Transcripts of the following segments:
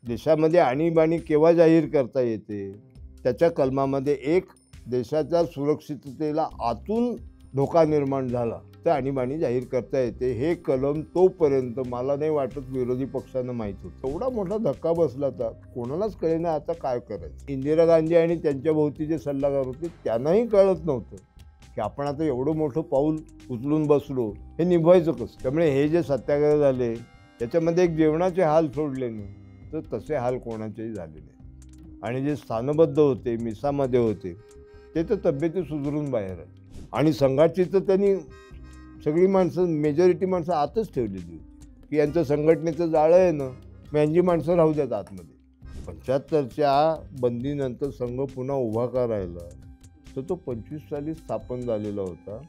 देशामध्ये आणीबाणी केव्हा जाहीर करता येते? त्याच्या कलमामध्ये एक देशाच्या सुरक्षिततेला आतून धोका निर्माण झाला तर आणीबाणी जाहीर करता येते. हे कलम तोपर्यंत मला नाही वाटत विरोधी पक्षांना माहीत होतं. एवढा मोठा धक्का बसला तर कोणालाच कळेना आता काय करायचं. इंदिरा गांधी आणि त्यांच्या भोवती जे सल्लागार होते त्यांनाही कळत नव्हतं की आपण आता एवढं मोठं पाऊल उचलून बसलो, हे निभवायचं कसं. त्यामुळे हे जे सत्याग्रह झाले त्याच्यामध्ये एक जेवणाचे हाल सोडले नाही तर तसे हाल कोणाचेही झाले नाही. आणि जे स्थानबद्ध होते, मिसामध्ये होते, ते तर तब्येती सुधारून बाहेर आहे. आणि संघाची तर त्यांनी सगळी माणसं, मेजॉरिटी माणसं आतच ठेवलेली होती की यांचं संघटनेचं जाळं आहे ना, मग यांची माणसं राहू द्यात आतमध्ये. 75च्या बंदीनंतर संघ पुन्हा उभा करायला तर तो 25 साली स्थापन झालेला होता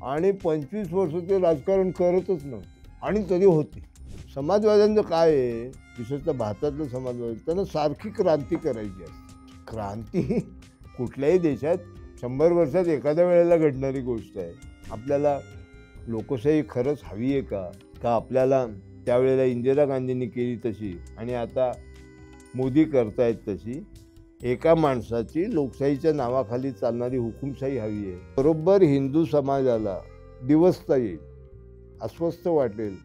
आणि 25 वर्ष ते राजकारण करतच नव्हते आणि तरी होते. समाजवाद्यांचं काय आहे, विशेषतः भारतातलं समाजवादी, त्यांना सारखी क्रांती करायची असते. क्रांती कुठल्याही देशात 100 वर्षात एखाद्या वेळेला घडणारी गोष्ट आहे. आपल्याला लोकशाही खरंच हवी आहे का आपल्याला त्यावेळेला इंदिरा गांधींनी केली तशी आणि आता मोदी करतायत तशी एका माणसाची लोकशाहीच्या नावाखाली चालणारी हुकुमशाही हवी आहे? बरोबर हिंदू समाजाला दिवसता येईल, अस्वस्थ वाटेल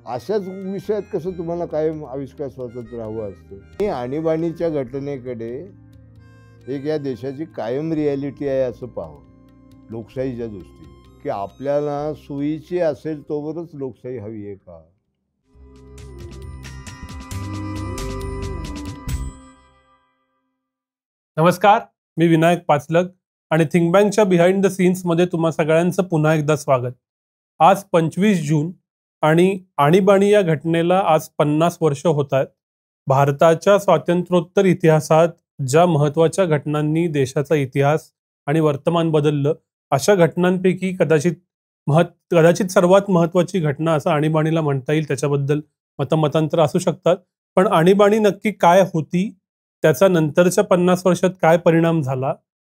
अशाच विषयात कसं तुम्हाला कायम आविष्कार स्वातंत्र्य हवं असतं. ही आणीबाणीच्या घटनेकडे एक या देशाची कायम रिॲलिटी आहे असं पाहावं लोकशाहीच्या दृष्टीने, की आपल्याला सोयीची असेल तोवरच लोकशाही हवी आहे का. नमस्कार, मी विनायक पाचलक आणि थिंक बँकच्या बिहाइंड द सीन्समध्ये तुम्हा सगळ्यांचं पुन्हा एकदा स्वागत. आज 25 जून आणि आणीबाणी या घटनेला आज 50 वर्ष होत आहेत. भारताच्या स्वातंत्र्योत्तर इतिहासात ज्या महत्त्वाच्या घटनांनी देशाचा इतिहास आणि वर्तमान बदललं अशा घटनांपैकी कदाचित सर्वात महत्त्वाची घटना असं आणीबाणीला म्हणता येईल. त्याच्याबद्दल मतमतांतर असू शकतात, पण आणीबाणी नक्की काय होती, त्याचा नंतरच्या 50 वर्षात काय परिणाम झाला,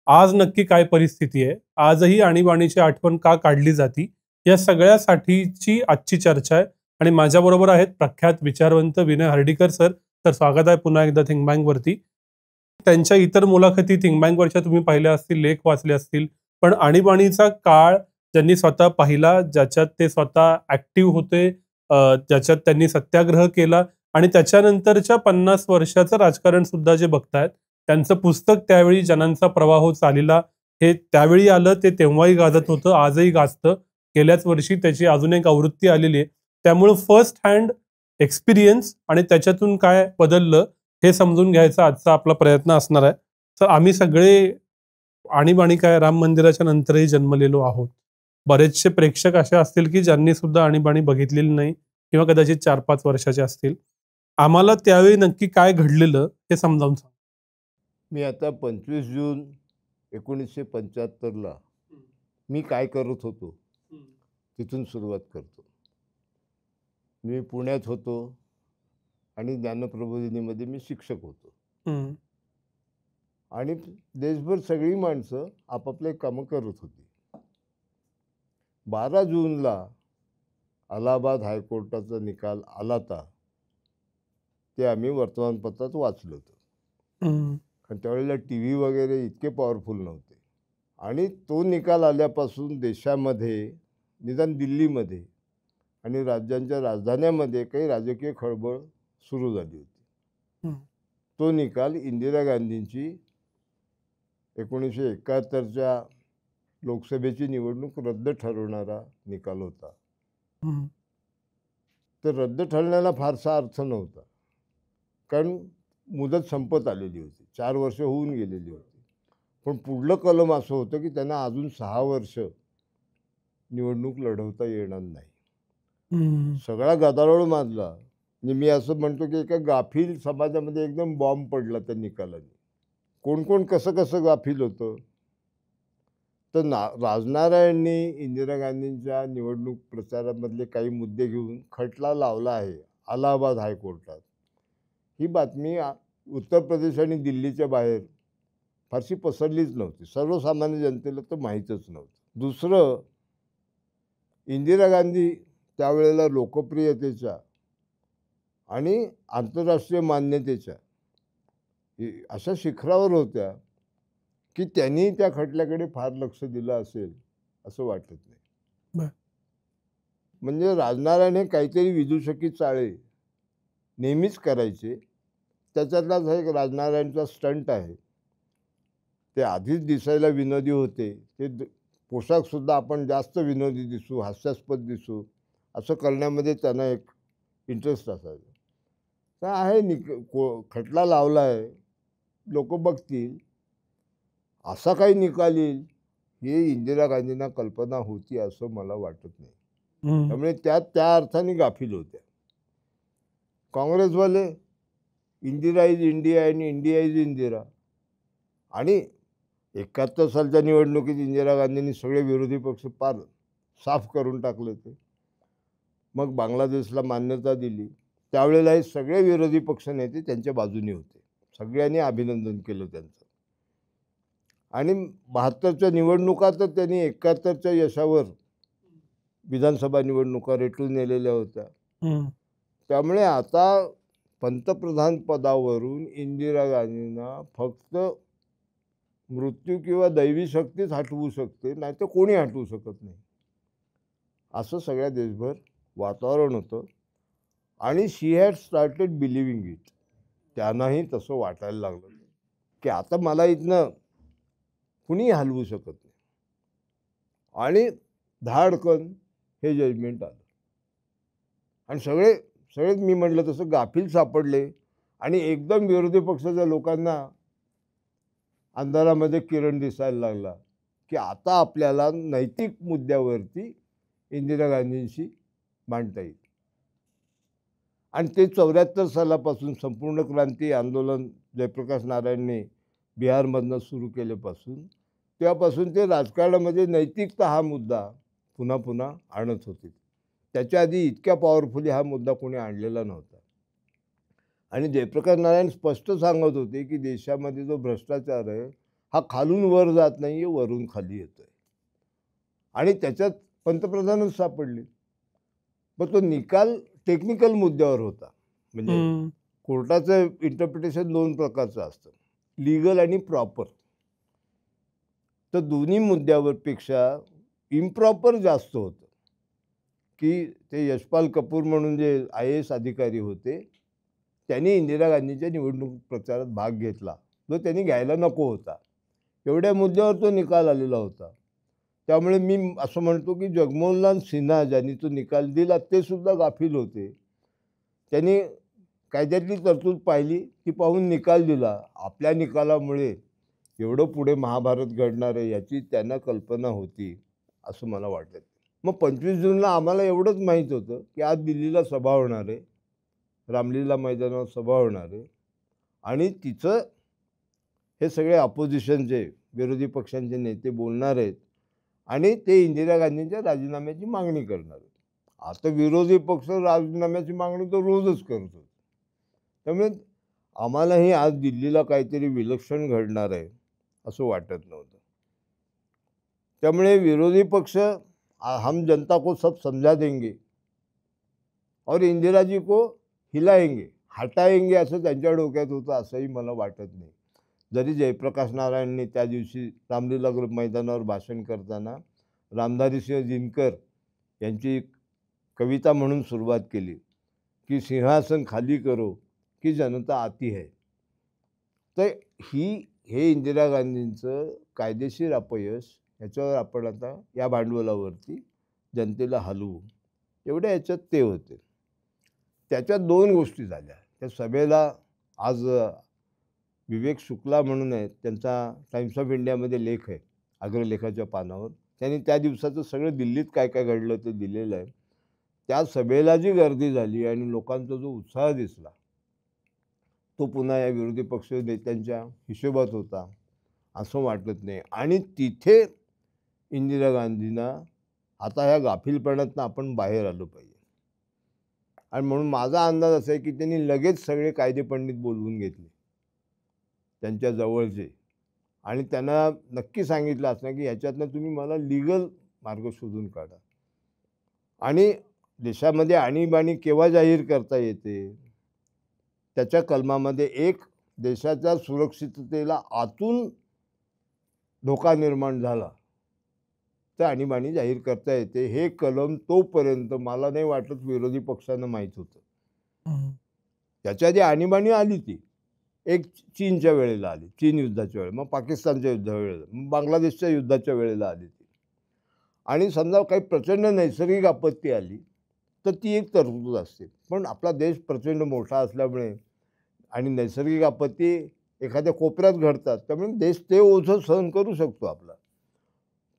आज नक्की काय परिस्थिती आहे, आजही आणीबाणीची आठवण का काढली जाती, या सगळ्यासाठीची आजची चर्चा आहे. आणि माझ्याबरोबर आहेत प्रख्यात विचारवंत विनय हर्डीकर सर. तर स्वागत आहे पुन्हा एकदा थिंक बँकवरती. त्यांच्या इतर मुलाखती थिंक बँकवरच्या तुम्ही पाहिल्या असतील, लेख वाचले असतील, पण आणीबाणीचा काळ ज्यांनी स्वतः पाहिला, ज्याच्यात ते स्वतः ॲक्टिव्ह होते, ज्याच्यात त्यांनी सत्याग्रह केला आणि त्याच्यानंतरच्या 50 वर्षाचं राजकारण सुद्धा जे बघतायत, त्यांचं पुस्तक त्यावेळी जनांचा प्रवाह चालीला हे त्यावेळी आलं, ते तेव्हाही गाजत होतं, आजही गाजतं. गेल्याच वर्षी त्याची अजून एक आवृत्ती आलेली आहे. त्यामुळं फर्स्ट हँड एक्सपिरियन्स आणि त्याच्यातून काय बदललं हे समजून घ्यायचा आजचा आपला प्रयत्न असणार आहे. तर आम्ही सगळे आणीबाणी काय राम मंदिराच्या नंतरही जन्मलेलो आहोत. बरेचसे प्रेक्षक असे असतील की ज्यांनी सुद्धा आणीबाणी बघितलेली नाही किंवा कदाचित 4-5 वर्षाचे असतील. आम्हाला त्यावेळी नक्की काय घडलेलं हे समजावून सांग. मी आता 25 जून 1975ला मी काय करत होतो तिथून सुरुवात करतो. मी पुण्यात होतो आणि ज्ञानप्रबोधिनीमध्ये मी शिक्षक होतो आणि देशभर सगळी माणसं आपापले कामं करत होती. 12 जूनला अलाहाबाद हायकोर्टाचा निकाल आला होता, ते आम्ही वर्तमानपत्रात वाचलं होतं. कारण त्यावेळेला टी व्ही वगैरे इतके पॉवरफुल नव्हते आणि तो निकाल आल्यापासून देशामध्ये, निदान दिल्लीमध्ये आणि राज्यांच्या राजधान्यामध्ये काही राजकीय खळबळ सुरू झाली होती. तो निकाल इंदिरा गांधींची 1971च्या लोकसभेची निवडणूक रद्द ठरवणारा निकाल होता. तर रद्द ठरण्याला फारसा अर्थ नव्हता, कारण मुदत संपत आलेली होती, 4 वर्ष होऊन गेलेली होती. पण पुढलं कलम असं होतं की त्यांना अजून 6 वर्ष निवडणूक लढवता येणार नाही. सगळा गदारोळ माजला. म्हणजे मी असं म्हणतो की एका गाफील समाजामध्ये एकदम बॉम्ब पडला त्या निकालाने. कोण कोण कसं कसं गाफील होतं. तर राजनारायणनी इंदिरा गांधींच्या निवडणूक प्रचारामधले काही मुद्दे घेऊन खटला लावला आहे अलाहाबाद हायकोर्टात. ही बातमी उत्तर प्रदेश आणि दिल्लीच्या बाहेर फारशी पसरलीच नव्हती, सर्वसामान्य जनतेला तर माहीतच नव्हतं. दुसरं, इंदिरा गांधी त्यावेळेला लोकप्रियतेच्या आणि आंतरराष्ट्रीय मान्यतेच्या अशा शिखरावर होत्या की त्यांनी त्या खटल्याकडे फार लक्ष दिलं असेल असं वाटत नाही. बर. म्हणजे राजनारायण हे काहीतरी विदूषकी चाळे नेहमीच करायचे. त्याच्यातलाच एक राजनारायणचा स्टंट आहे. ते आधीच दिसायला विनोदी होते. ते पोशाखसुद्धा आपण जास्त विनोदी दिसू, हास्यास्पद दिसू असं करण्यामध्ये त्यांना एक इंटरेस्ट असायचा. तर आहे खटला लावला आहे, लोक बघतील, असा काही निकाल येईल हे इंदिरा गांधींना कल्पना होती असं मला वाटत नाही. त्यामुळे त्या अर्थाने गाफील होत्या. काँग्रेसवाले इंदिरा इज इंडिया आणि इंडिया इज इंदिरा. आणि 71 सालच्या निवडणुकीत इंदिरा गांधींनी सगळे विरोधी पक्ष पार साफ करून टाकले होते. मग बांगलादेशला मान्यता दिली. त्यावेळेला हे सगळे विरोधी पक्ष नेते त्यांच्या बाजूने होते. सगळ्यांनी अभिनंदन केलं त्यांचं. आणि 72च्या निवडणुका तर त्यांनी 71च्या यशावर विधानसभा निवडणुका रेटून नेलेल्या होत्या. त्यामुळे आता पंतप्रधान पदावरून इंदिरा गांधींना फक्त मृत्यू किंवा दैवी शक्तीच हटवू शकते, नाही तर कोणी हटवू शकत नाही असं सगळ्या देशभर वातावरण होतं. आणि शी हॅड स्टार्टेड बिलिव्हिंग इट. त्यांनाही तसं वाटायला लागलं की आता मला इथनं कुणी हलवू शकत नाही. आणि धाडकन हे जजमेंट आलं. आणि सगळेच मी म्हटलं तसं गाफील सापडले. आणि एकदम विरोधी पक्षाच्या लोकांना अंधारामध्ये किरण दिसायला लागला की आता आपल्याला नैतिक मुद्द्यावरती इंदिरा गांधींशी मांडता येईल. आणि ते 74 सालापासून संपूर्ण क्रांती आंदोलन जयप्रकाश नारायणने बिहारमधनं सुरू केल्यापासून तेव्हापासून ते राजकारणामध्ये नैतिकता हा मुद्दा पुन्हा पुन्हा आणत होते. त्याच्या आधी इतक्या पॉवरफुली हा मुद्दा कोणी आणलेला नव्हता. आणि जयप्रकाश नारायण स्पष्ट सांगत होते की देशामध्ये जो भ्रष्टाचार आहे हा खालून वर जात नाही आहे, वरून खाली येतो आहे. आणि त्याच्यात पंतप्रधानच सापडले. पण तो निकाल टेक्निकल मुद्द्यावर होता. म्हणजे कोर्टाचं इंटरप्रिटेशन 2 प्रकारचं असतं, लीगल आणि प्रॉपर. तर दोन्ही मुद्द्यावर पेक्षा इम्प्रॉपर जास्त होतं की ते यशपाल कपूर म्हणून जे IAS अधिकारी होते त्यांनी इंदिरा गांधींच्या निवडणूक प्रचारात भाग घेतला जो त्यांनी घ्यायला नको होता. एवढ्या मुद्द्यावर तो निकाल आलेला होता. त्यामुळे मी असं म्हणतो की जगमोहनलाल सिन्हा ज्यांनी तो निकाल दिला ते सुद्धा गाफील होते. त्यांनी कायद्यातली तरतूद पाहिली, ती पाहून निकाल दिला. आपल्या निकालामुळे एवढं पुढे महाभारत घडणार आहे याची त्यांना कल्पना होती असं मला वाटतं. मग 25 जूनला आम्हाला एवढंच माहीत होतं की आज दिल्लीला सभा होणार आहे, रामलीला मैदानावर सभा होणार आहे. आणि तिचं हे सगळे अपोजिशनचे विरोधी पक्षांचे नेते बोलणार आहेत आणि ते इंदिरा गांधींच्या राजीनाम्याची मागणी करणार आहेत. आता विरोधी पक्ष राजीनाम्याची मागणी तो रोजच करतो. त्यामुळे आम्हालाही आज दिल्लीला काहीतरी विलक्षण घडणार आहे असं वाटत नव्हतं. त्यामुळे विरोधी पक्ष हम जनता को सब समझा देंगे और इंदिरा जी को हिलाएंगे हटाएंगे असं त्यांच्या डोक्यात होतं असंही मला वाटत नाही. जरी जयप्रकाश नारायणने त्या दिवशी रामलीला मैदानावर भाषण करताना रामधारी सिंह दिनकर यांची कविता म्हणून सुरुवात केली की सिंहासन खाली करो की जनता आती है. तर हे इंदिरा गांधींचं कायदेशीर अपयश याच्यावर आपण आता या भांडवलावरती जनतेला हलवू एवढ्या याच्यात ते होते. त्याच्यात 2 गोष्टी झाल्या. त्या सभेला आज विवेक शुक्ला म्हणून आहेत, त्यांचा टाइम्स ऑफ इंडियामध्ये लेख आहे अग्रलेखाच्या पानावर. त्यांनी त्या दिवसाचं सगळं दिल्लीत काय काय घडलं ते दिलेलं आहे. त्या सभेला जी गर्दी झाली आणि लोकांचा जो उत्साह दिसला तो पुन्हा या विरोधी पक्ष नेत्यांच्या हिशोबात होता असं वाटत नाही. आणि तिथे इंदिरा गांधींना आता ह्या गाफीलपणातनं आपण बाहेर आलो पाहिजे. आणि म्हणून माझा अंदाज असा आहे की त्यांनी लगेच सगळे कायदे पंडित बोलवून घेतले त्यांच्या जवळचे आणि त्यांना नक्की सांगितलं असं की ह्याच्यातनं तुम्ही मला लीगल मार्ग शोधून काढा. आणि देशामध्ये आणीबाणी केव्हा जाहीर करता येते त्याच्या कलमामध्ये एक देशाच्या सुरक्षिततेला आतून धोका निर्माण झाला तर आणीबाणी जाहीर करता येते. हे कलम तोपर्यंत मला नाही वाटत विरोधी पक्षांना माहीत होतं. त्याच्या आधी आणीबाणी आली ती एक चीनच्या वेळेला आली, चीन युद्धाच्या वेळेला, मग पाकिस्तानच्या युद्धावेळेला, मग बांगलादेशच्या युद्धाच्या वेळेला आली ती. आणि समजा काही प्रचंड नैसर्गिक आपत्ती आली तर ती एक तरतूद असते. पण आपला देश प्रचंड मोठा असल्यामुळे आणि नैसर्गिक आपत्ती एखाद्या कोपऱ्यात घडतात त्यामुळे देश ते ओझं सहन करू शकतो आपला.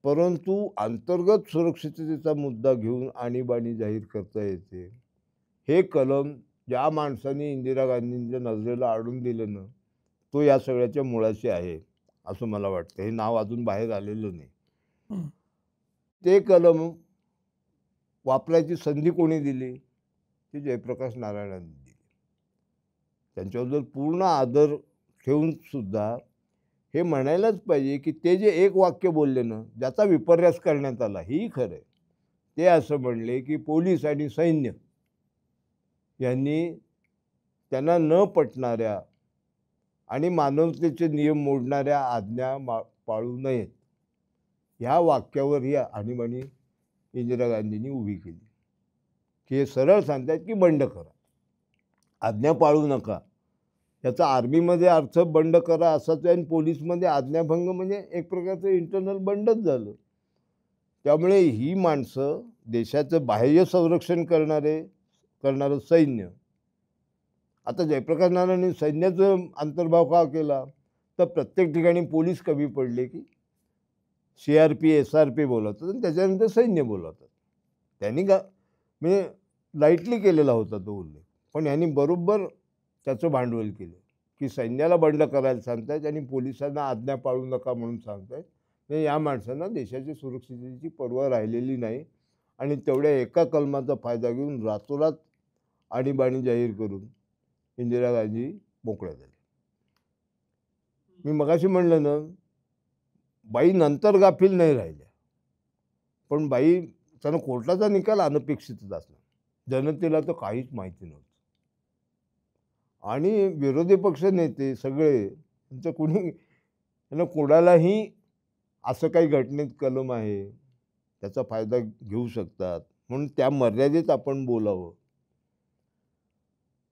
परंतु अंतर्गत सुरक्षिततेचा मुद्दा घेऊन आणीबाणी जाहीर करता येते. हे कलम ज्या माणसाने इंदिरा गांधींच्या नजरेला आणून दिलं ना तो या सगळ्याच्या मुळाशी आहे असं मला वाटतं. हे नाव अजून बाहेर आलेलं नाही. ते कलम वापरायची संधी कोणी दिली? ती जयप्रकाश नारायणांनी दिली. त्यांच्यावर जर पूर्ण आदर ठेवून सुद्धा हे म्हणायलाच पाहिजे की ते जे एक वाक्य बोलले ना ज्याचा विपर्यास करण्यात आला हेही खरं आहे. ते असं म्हणले की पोलीस आणि सैन्य यांनी त्यांना न पटणाऱ्या आणि मानवतेचे नियम मोडणाऱ्या आज्ञा पाळू नयेत. ह्या वाक्यावर ही आणीबाणी इंदिरा गांधींनी उभी केली की हे सरळ सांगतात की बंड करा, आज्ञा पाळू नका. याचा आर्मीमध्ये अर्थ बंड करा असाच आहे आणि पोलीसमध्ये आज्ञाभंग म्हणजे एक प्रकारचं इंटरनल बंडच झालं. त्यामुळे ही माणसं देशाचं बाह्य संरक्षण करणारं सैन्य. आता जयप्रकाश नारायणांनी सैन्याचं अंतर्भाव का केला तर प्रत्येक ठिकाणी पोलीस कमी पडले की CRP SRP बोलवतात आणि त्याच्यानंतर सैन्य बोलवतात. त्यांनी म्हणजे लाईटली केलेला होता तो उल्लेख. पण यांनी बरोबर त्याचं भांडवल केलं की सैन्याला बंड करायला सांगतायत आणि पोलिसांना आज्ञा पाळू नका म्हणून सांगतायत. म्हणजे या माणसांना देशाची सुरक्षिततेची पर्वा राहिलेली नाही आणि तेवढ्या एका कलमाचा फायदा घेऊन रातोरात आणीबाणी जाहीर करून इंदिरा गांधी मोकळ्या झाल्या. मी मगाशी म्हणलं ना बाई नंतर गाफील नाही राहिल्या, पण बाई त्यांना कोर्टाचा निकाल अनपेक्षितच असला. जनतेला तर काहीच माहिती नव्हतं आणि विरोधी पक्ष नेते सगळे त्यांचं त्यांना कोणालाही असं काही घटनेत कलम आहे त्याचा फायदा घेऊ शकतात म्हणून त्या मर्यादेत आपण बोलावं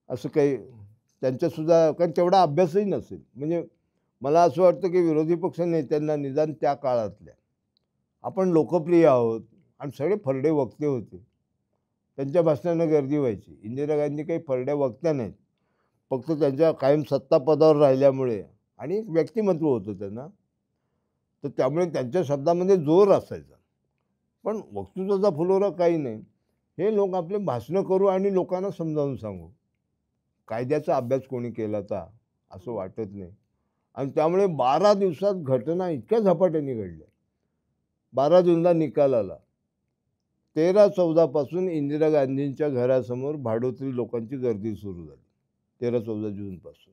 असं काही त्यांच्यासुद्धा कारण तेवढा अभ्यासही नसेल. म्हणजे मला असं वाटतं की विरोधी पक्ष नेत्यांना निदान त्या काळातल्या आपण लोकप्रिय आहोत आणि सगळे फरडे वक्ते होते, त्यांच्या भाषणांना गर्दी व्हायची. इंदिरा गांधी काही फरड्या वक्त्या नाहीत, फक्त त्यांच्या कायम सत्ता पदावर राहिल्यामुळे आणि एक व्यक्तिमत्व होतं त्यांना, तर त्यामुळे त्यांच्या शब्दामध्ये जोर असायचा. पण वक्तृत्वाचा फुलोरा काही नाही. हे लोक आपले भाषणं करू आणि लोकांना समजावून सांगू. कायद्याचा अभ्यास कोणी केला तर असं वाटत नाही. आणि त्यामुळे 12 दिवसात घटना इतक्या झपाट्याने घडल्या. 12 जूनला निकाल आला. 13-14 पासून इंदिरा गांधींच्या घरासमोर भाडोत्री लोकांची गर्दी सुरू झाली. 13-14 जूनपासून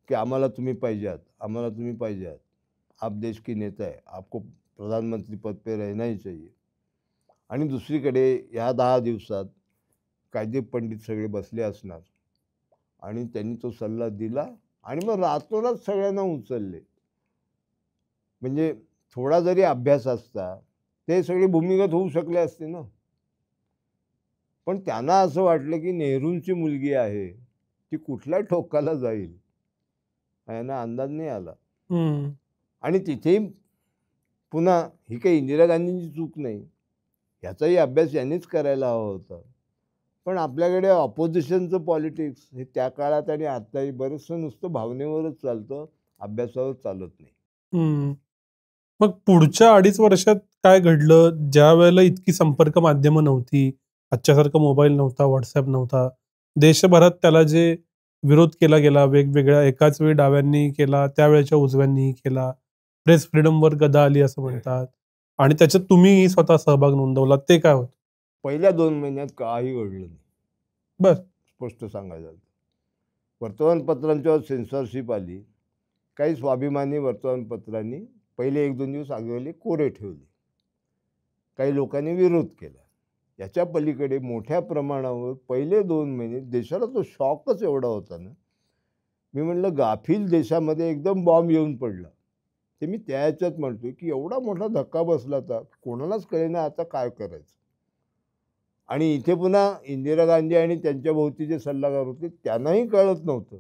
की आम्हाला तुम्ही पाहिजे आहात, आम्हाला तुम्ही पाहिजे आहात, आप देश की नेता है, आपको प्रधानमंत्री पद पे रहना ही चाहिए. आणि दुसरीकडे ह्या 10 दिवसात कायदे पंडित सगळे बसले असणार आणि त्यांनी तो सल्ला दिला आणि मग रातोरात सगळ्यांना उचलले. म्हणजे थोडा जरी अभ्यास असता ते सगळे भूमिगत होऊ शकले असते ना. पण त्यांना असं वाटलं की नेहरूंची मुलगी आहे ती कुठल्या टोकाला जाईल यांना अंदाज नाही आला. आणि तिथे पुन्हा ही काही इंदिरा गांधींची चूक नाही, ह्याचाही अभ्यास यांनीच करायला हवा होता. पण आपल्याकडे ऑपोजिशनचं पॉलिटिक्स हे त्या काळात आणि आताही बरंचसं नुसतं भावनेवरच चालतं, अभ्यासावर चालत नाही. मग पुढच्या 2.5 वर्षात काय घडलं ज्या वेळेला इतकी संपर्क माध्यमं नव्हती, आजच्यासारखा मोबाईल नव्हता, व्हॉट्सअप नव्हता, देशभरात त्याला जे विरोध केला गेला वेगवेगळ्या एकाच वेळी डाव्यांनी केला, त्यावेळेच्या उजव्यांनी केला, प्रेस फ्रीडमवर गदा आली असं म्हणतात आणि त्याच्यात तुम्ही स्वतः सहभाग नोंदवला, ते काय होतं? पहिल्या 2 महिन्यात काही घडलं नाही. बस स्पष्ट सांगायचं झालं. वर्तमानपत्रांच्यावर सेन्सॉरशिप आली. काही स्वाभिमानी वर्तमानपत्रांनी पहिले 1-2 दिवस आगीवले कोरे ठेवले. काही लोकांनी विरोध केला. याच्या पलीकडे मोठ्या प्रमाणावर पहिले 2 महिने देशाला तो शॉकच एवढा होता ना मी म्हटलं गाफील देशामध्ये एकदम बॉम्ब येऊन पडला. ते मी त्या ह्याच्यात म्हणतोय की एवढा मोठा धक्का बसला होता, कोणालाच कळेना आता काय करायचं. आणि इथे पुन्हा इंदिरा गांधी आणि त्यांच्या भोवती जे सल्लागार होते त्यांनाही कळत नव्हतं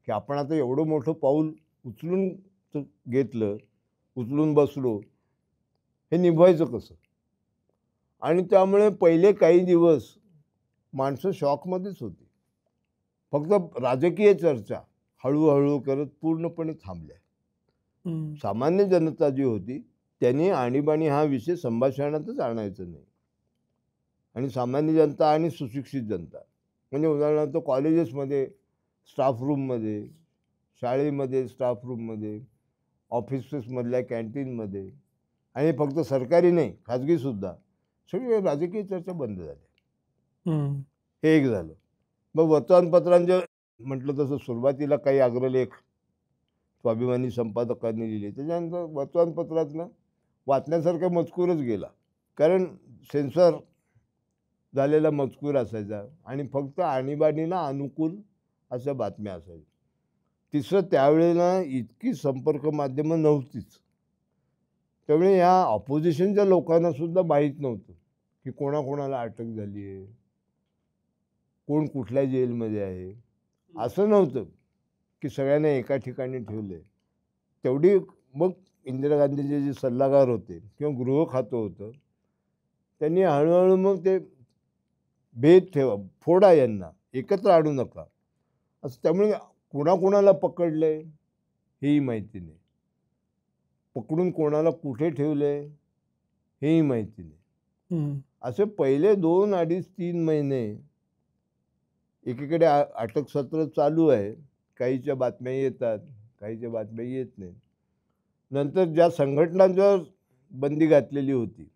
की आपण आता एवढं मोठं पाऊल उचलून घेतलं, उचलून बसलो, हे निभवायचं कसं. आणि त्यामुळे पहिले काही दिवस माणसं शॉकमध्येच होती. फक्त राजकीय चर्चा हळूहळू करत पूर्णपणे थांबल्या. सामान्य जनता जी होती त्यांनी आणीबाणी हा विषय संभाषणातच आणायचा नाही. आणि सामान्य जनता आणि सुशिक्षित जनता म्हणजे उदाहरणार्थ कॉलेजेसमध्ये, स्टाफ रूममध्ये, शाळेमध्ये, स्टाफ रूममध्ये, ऑफिसेसमधल्या कॅन्टीनमध्ये, आणि फक्त सरकारी नाही खाजगीसुद्धा, सगळी राजकीय चर्चा बंद झाली. हे एक झालं. मग वर्तमानपत्रांचं म्हटलं तसं सुरुवातीला काही अग्रलेख स्वाभिमानी संपादकांनी लिहिले, त्याच्यानंतर वर्तमानपत्रातनं वाचण्यासारखा मजकूरच गेला. कारण सेन्सर झालेला मजकूर असायचा आणि फक्त आणीबाणीला अनुकूल अशा बातम्या असायच्या. तिसरं, त्यावेळेला इतकी संपर्क माध्यमं नव्हतीच. त्यामुळे ह्या ऑपोजिशनच्या लोकांना सुद्धा माहीत नव्हतं की कोणाकोणाला अटक झाली आहे, कोण कुठल्या जेलमध्ये आहे. असं नव्हतं की सगळ्यांना एका ठिकाणी ठेवलं आहे. तेवढी मग इंदिरा गांधीचे जे सल्लागार होते किंवा गृह खातं होतं, त्यांनी हळूहळू मग ते भेद ठेवा, फोडा, यांना एकत्र आणू नका असं. त्यामुळे कोणाकोणाला पकडलं आहे हेही माहिती नाही, पकडून कोणाला कुठे ठेवलं आहे हेही माहिती नाही. असे पहिले 2, 2.5, 3 महिने एकीकडे अटक सत्र चालू आहे. काहीच्या बातम्या येतात, काहीच्या बातम्या येत नाही. नंतर ज्या संघटनांवर बंदी घातलेली होती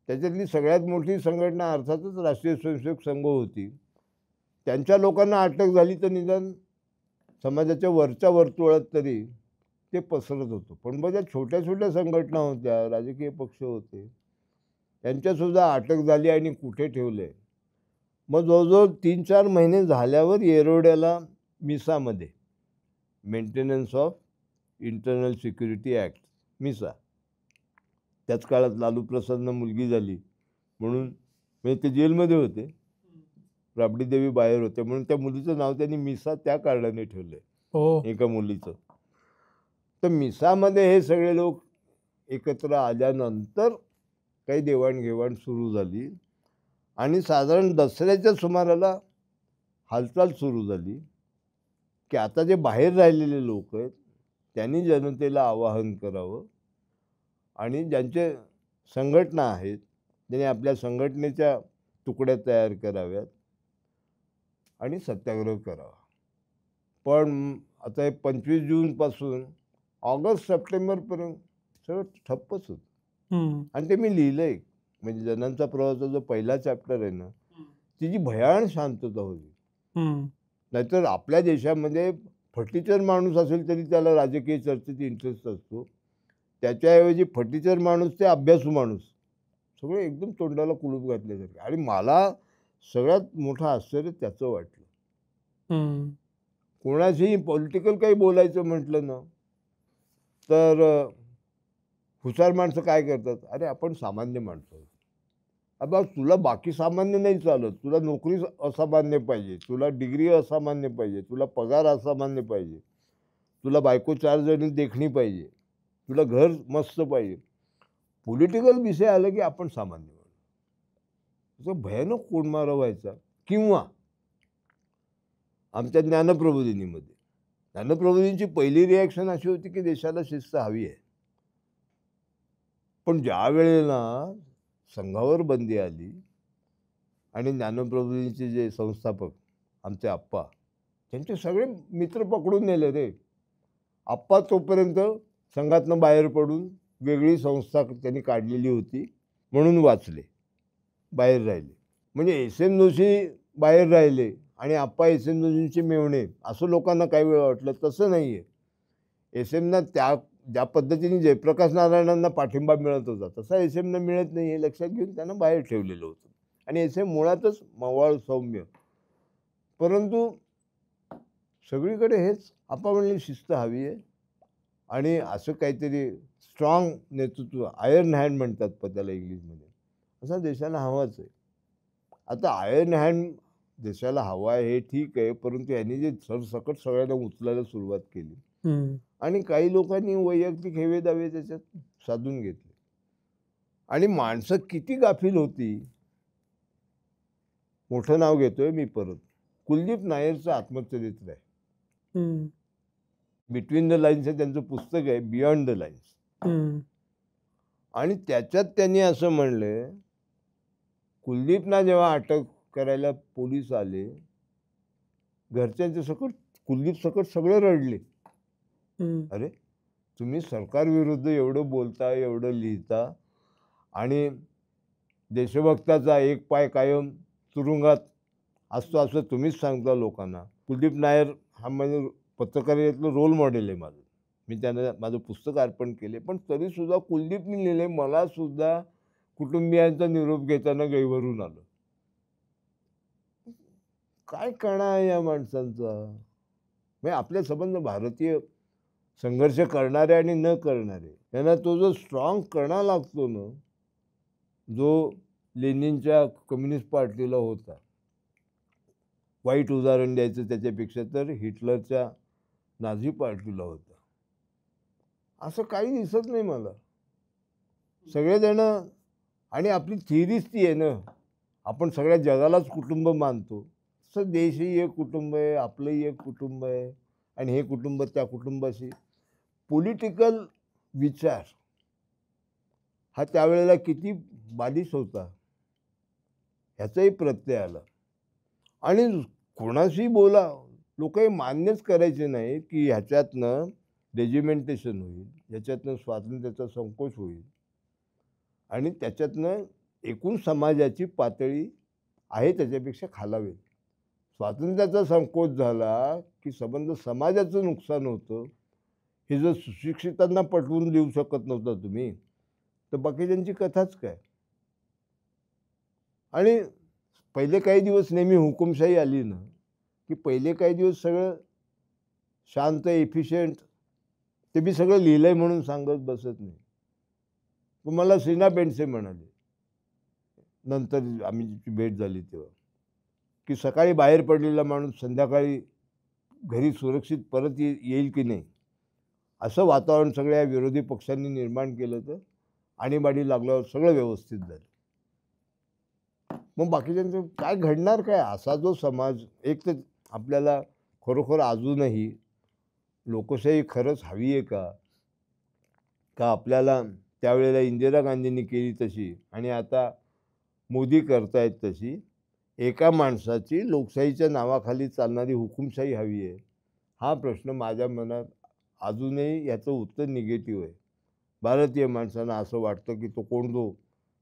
त्याच्यातली सगळ्यात मोठी संघटना अर्थातच राष्ट्रीय स्वयंसेवक संघ होती. त्यांच्या लोकांना अटक झाली तर निदान समाजाच्या वरच्या वर्तुळात तरी ते पसरत होतं. पण मग ज्या छोट्या छोट्या संघटना होत्या, राजकीय पक्ष होते, त्यांच्यासुद्धा अटक झाली आणि कुठे ठेवले. मग जवळजवळ 3-4 महिने झाल्यावर येरवड्याला मिसामध्ये maintenance of internal security act, MISA, त्याच काळात लालू प्रसादनं मुलगी झाली म्हणून, म्हणजे ते जेलमध्ये होते, राबडी देवी बाहेर होते म्हणून त्या मुलीचं नाव त्यांनी मिसा त्या कारणाने ठेवलंय, एका मुलीचं. तर मिसामध्ये हे सगळे लोक एकत्र आल्यानंतर काही देवाणघेवाण सुरू झाली आणि साधारण दसऱ्याच्या सुमाराला हालचाल सुरू झाली की आता जे बाहेर राहिलेले लोक आहेत त्यांनी जनतेला आवाहन करावं आणि ज्यांचे संघटना आहेत त्यांनी आपल्या संघटनेच्या तुकड्या तयार कराव्यात आणि सत्याग्रह करावा. पण आता हे 25 जूनपासून ऑगस्ट सप्टेंबरपर्यंत सगळं ठप्पच होतं. आणि ते मी लिहिलंय, म्हणजे जनांचा प्रवाहाचा जो पहिला चॅप्टर आहे ना, तिची भयान शांतता होती. नाहीतर आपल्या देशामध्ये फटीचर माणूस असेल तरी त्याला राजकीय चर्चेत इंटरेस्ट असतो, त्याच्याऐवजी फटीचर माणूस ते अभ्यासू माणूस, सगळे एकदम तोंडाला कुलूप घातल्यासारखे. आणि मला सगळ्यात मोठं आश्चर्य त्याचं वाटलं. कोणाशीही पॉलिटिकल काही बोलायचं म्हटलं ना तर हुशार माणसं काय करतात, अरे आपण सामान्य माणसं आहोत, अबा तुला बाकी सामान्य नाही चालत, तुला नोकरी असामान्य पाहिजे, तुला डिग्री असामान्य पाहिजे, तुला पगार असामान्य पाहिजे, तुला बायको 4 जणी देखणी पाहिजे, तुला घर मस्त पाहिजे. पॉलिटिकल विषय आलं की आपण सामान्य माणूस. असं भयानक कोंडमारा व्हायचा. किंवा आमच्या ज्ञानप्रबोधिनीमध्ये ज्ञानप्रबोधिनीची पहिली रिॲक्शन अशी होती की देशाला शिस्त हवी आहे. पण ज्या वेळेला संघावर बंदी आली आणि ज्ञानप्रबोधिनीचे जे संस्थापक आमचे आप्पा, त्यांचे सगळे मित्र पकडून नेले रे. आप्पा तोपर्यंत संघातनं बाहेर पडून वेगळी संस्था त्यांनी काढलेली होती म्हणून वाचले, बाहेर राहिले. म्हणजे एस.एन. जोशी बाहेर राहिले आणि आप्पा एस.एन. जोशींचे मेवणे असं लोकांना काही वेळ वाटलं. तसं नाही आहे. एस.एमना ज्या पद्धतीने जयप्रकाश नारायणांना पाठिंबा मिळत होता तसा एस.एमना मिळत नाही हे लक्षात घेऊन त्यांना बाहेर ठेवलेलं होतं. आणि एस.एम मुळातच मवाळ सौम्य, परंतु सगळीकडे हेच आपापली शिस्त हवी आहे आणि असं काहीतरी स्ट्रॉंग नेतृत्व, आयर्न हँड म्हणतात त्याला इंग्लिशमध्ये, असा देशाला हवाच आहे. आता आयर्न हँड देशाला हवा आहे हे ठीक आहे, परंतु यांनी जे सरसकट सगळ्यांना उचलायला सुरुवात केली आणि काही लोकांनी वैयक्तिक हेवेदावे त्याच्यात साधून घेतले आणि माणसं किती गाफील होती. मोठं नाव घेतोय मी परत, कुलदीप नायरचं आत्मचरित्र आहे. बिटवीन द लाईन्स हे त्यांचं पुस्तक आहे, बियॉन्ड द लाईन्स. आणि त्याच्यात त्यांनी असं म्हणलं, कुलदीपना जेव्हा अटक करायला पोलीस आले, घरच्यांचे सकट कुलदीप सकट सगळे रडले. अरे तुम्ही सरकारविरुद्ध एवढं बोलता, एवढं लिहिता आणि देशभक्ताचा एक पाय कायम तुरुंगात असतो असं तुम्हीच सांगता लोकांना. कुलदीप नायर हा म्हणजे पत्रकारितेतलं रोल मॉडेल आहे माझं. मी त्यांना माझं पुस्तक अर्पण केले, पण तरीसुद्धा कुलदीपने लिहिले, मला सुद्धा कुटुंबियांचा निरोप घेताना गैरवरून आलं. काय कणा आहे या माणसांचा. म्हणजे आपले संबंध भारतीय संघर्ष करणारे आणि न करणारे यांना तो जो स्ट्रॉंग कणा लागतो ना, जो लेनिनच्या कम्युनिस्ट पार्टीला होता, वाईट उदाहरण द्यायचं त्याच्यापेक्षा तर हिटलरच्या नाझी पार्टीला होता, असं काही दिसत नाही मला. सगळेजण आणि आपली थिअरीच ती आहे ना, आपण सगळ्या जगालाच कुटुंब मानतो. तसं देशही एक कुटुंब आहे, आपलंही एक कुटुंब आहे आणि हे कुटुंब त्या कुटुंबाशी. पॉलिटिकल विचार हा त्यावेळेला किती बालिश होता ह्याचाही प्रत्यय आला. आणि कोणाशी बोला, लोक हे मान्यच करायचे नाही की ह्याच्यातनं रेजिमेंटेशन होईल, ह्याच्यातनं स्वातंत्र्याचा संकोच होईल आणि त्याच्यातनं एकूण समाजाची पातळी आहे त्याच्यापेक्षा खालावेल. स्वातंत्र्याचा संकोच झाला की संबंध समाजाचं नुकसान होतं. हे जर सुशिक्षितांना पटवून देऊ शकत नव्हता तुम्ही, तर बाकीच्यांची कथाच काय. आणि पहिले काही दिवस नेहमी हुकुमशाही आली ना, की पहिले काही दिवस सगळं शांत, एफिशियंट, ते बी सगळं लिहिलंय म्हणून सांगत बसत नाही. मला सीना बेंडसे म्हणाले नंतर आम्ही भेट झाली तेव्हा, की सकाळी बाहेर पडलेला माणूस संध्याकाळी घरी सुरक्षित परत येईल की नाही, असं वातावरण सगळ्या विरोधी पक्षांनी निर्माण केलं. तर आणीबाणी लागल्यावर सगळं व्यवस्थित झालं. मग बाकीच्यांचं काय घडणार काय. असा जो समाज, एक तर आपल्याला खरोखर अजूनही लोकशाही खरंच हवी आहे का, का आपल्याला त्यावेळेला इंदिरा गांधींनी केली तशी आणि आता मोदी करतायत तशी एका माणसाची लोकशाहीच्या नावाखाली चालणारी हुकुमशाही हवी आहे, हा प्रश्न माझ्या मनात अजूनही याचं उत्तर निगेटिव्ह आहे. भारतीय माणसांना असं वाटतं की तो कोण, जो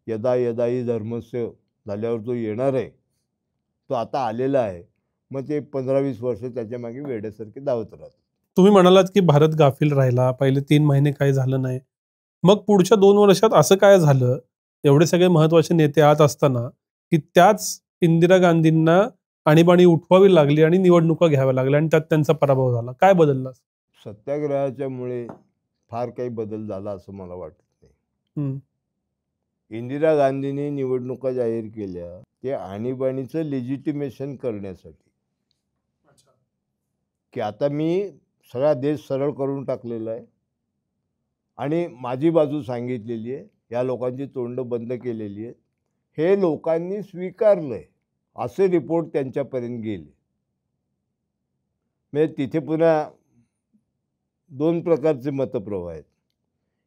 यदा यदा ही धर्मस्य झाल्यावर जो येणार आहे तो आता आलेला आहे. मग ते 15-20 वर्ष त्याच्या मागे वेड्यासारखे धावत राहतात. तुम्ही म्हणालात की भारत गाफील राहिला, पहिले 3 महिने काही झालं नाही. मग पुढच्या 2 वर्षात असं काय झालं, एवढे सगळे महत्त्वाचे नेते आत असताना, की त्याच इंदिरा गांधींना आणीबाणी उठवावी लागली आणि निवडणुका घ्याव्या लागल्या आणि त्यात त्यांचा पराभव झाला. काय बदललं? सत्याग्रहाच्यामुळे फार काही बदल झाला असं मला वाटत नाही. इंदिरा गांधींनी निवडणुका जाहीर केल्या ते आणीबाणीचं लेजिटिमेशन करण्यासाठी, की आता मी सगळा देश सरळ करून टाकलेला आहे आणि माझी बाजू सांगितलेली आहे, या लोकांची तोंड बंद केलेली आहे, हे लोकांनी स्वीकारलंय, असे रिपोर्ट त्यांच्यापर्यंत गेले. म्हणजे तिथे पुन्हा 2 प्रकारचे मतप्रवाह आहेत.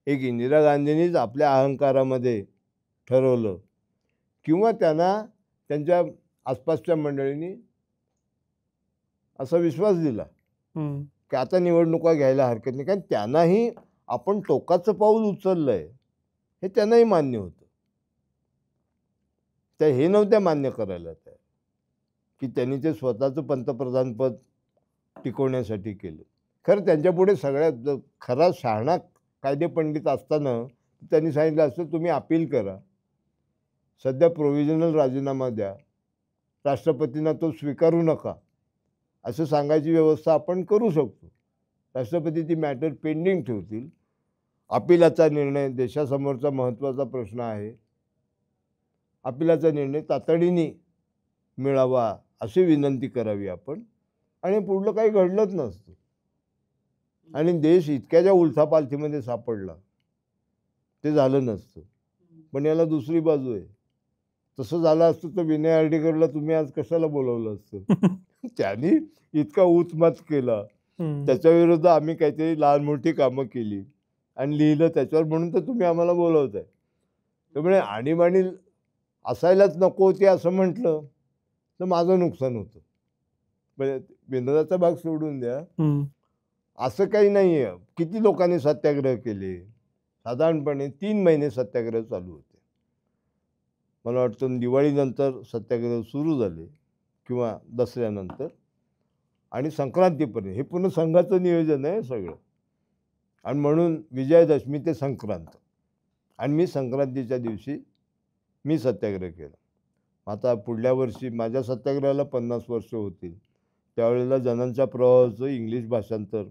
एक, इंदिरा गांधींनीच आपल्या अहंकारामध्ये ठरवलं किंवा त्यांना त्यांच्या आसपासच्या मंडळींनी असा विश्वास दिला की आता निवडणुका घ्यायला हरकत नाही, कारण त्यांनाही आपण टोकाचं पाऊल उचललंय हे त्यांनाही मान्य होतं. त्या हे नव्हत्या मान्य करायला त्या, की त्यांनी ते स्वतःचं पंतप्रधानपद टिकवण्यासाठी केलं. खरं त्यांच्यापुढे सगळ्यात खरा शहाणा कायदेपंडित असताना त्यांनी सांगितलं असतं, तुम्ही अपील करा, सध्या प्रोव्हिजनल राजीनामा द्या, राष्ट्रपतींना तो स्वीकारू नका, असं सांगायची व्यवस्था आपण करू शकतो. राष्ट्रपती ती मॅटर पेंडिंग ठेवतील. अपिलाचा निर्णय देशासमोरचा महत्त्वाचा प्रश्न आहे. अपिलाचा निर्णय तातडीने मिळावा अशी विनंती करावी आपण, आणि पुढलं काही घडलंच नसतं आणि देश इतक्या ज्या उलथापालथीमध्ये सापडला ते झालं नसतं. पण याला दुसरी बाजू आहे. तसं झालं असतं तर विनय आर्डेकरला तुम्ही आज कशाला बोलवलं असतं? त्यांनी इतका उचमच केला, त्याच्या विरुद्ध आम्ही काहीतरी लहान मोठी कामं केली आणि लिहिलं त्याच्यावर, म्हणून तर तुम्ही आम्हाला बोलवताय. त्यामुळे आणीबाणी असायलाच नको होती असं म्हटलं तर माझं नुकसान होतं. म्हणजे विनोदाचा भाग सोडून द्या, असं काही नाही आहे. किती लोकांनी सत्याग्रह केले? साधारणपणे 3 महिने सत्याग्रह चालू होते. मला वाटतं दिवाळीनंतर सत्याग्रह सुरू झाले किंवा दसऱ्यानंतर आणि संक्रांतीपर्यंत. हे पुन्हा संघाचं नियोजन आहे सगळं. आणि म्हणून विजयादशमी ते संक्रांत, आणि मी संक्रांतीच्या दिवशी मी सत्याग्रह केला. आता पुढल्या वर्षी माझ्या सत्याग्रहाला 50 वर्ष होतील. त्यावेळेला जनांच्या प्रवाहाचं इंग्लिश भाषांतर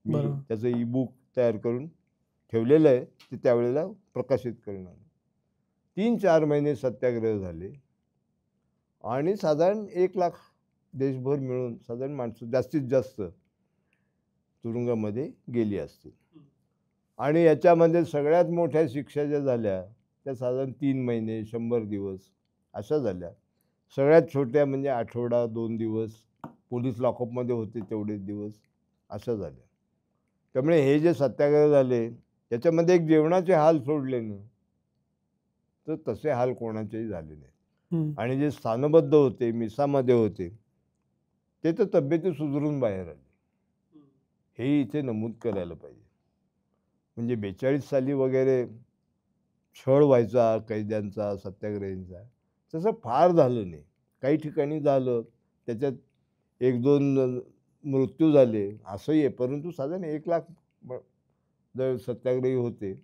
मी त्याचं ई-बुक तयार करून ठेवलेलं आहे. ते त्यावेळेला प्रकाशित करणार. 3-4 महिने सत्याग्रह झाले आणि साधारण 1 लाख देशभर मिळून साधारण माणसं जास्तीत जास्त तुरुंगामध्ये गेली असतील. आणि याच्यामध्ये सगळ्यात मोठ्या शिक्षा ज्या झाल्या त्या साधारण 3 महिने 100 दिवस अशा झाल्या. सगळ्यात छोट्या म्हणजे आठवडा 2 दिवस, पोलीस लॉकअपमध्ये होते तेवढेच दिवस अशा झाल्या. त्यामुळे हे जे सत्याग्रह झाले त्याच्यामध्ये एक जेवणाचे हाल सोडले ना तर तसे हाल कोणाचेही झाले नाही. आणि जे स्थानबद्ध होते, मिसामध्ये होते, ते तर तब्येती सुधारून बाहेर आले. हे इथे नमूद करायला पाहिजे. म्हणजे 42 साली वगैरे छळ व्हायचा कैद्यांचा, सत्याग्रहींचा, तसं फार झालं नाही. काही ठिकाणी झालं, त्याच्यात 1-2 मृत्यू झाले असंही आहे. परंतु साधारण 1 लाख जर सत्याग्रही होते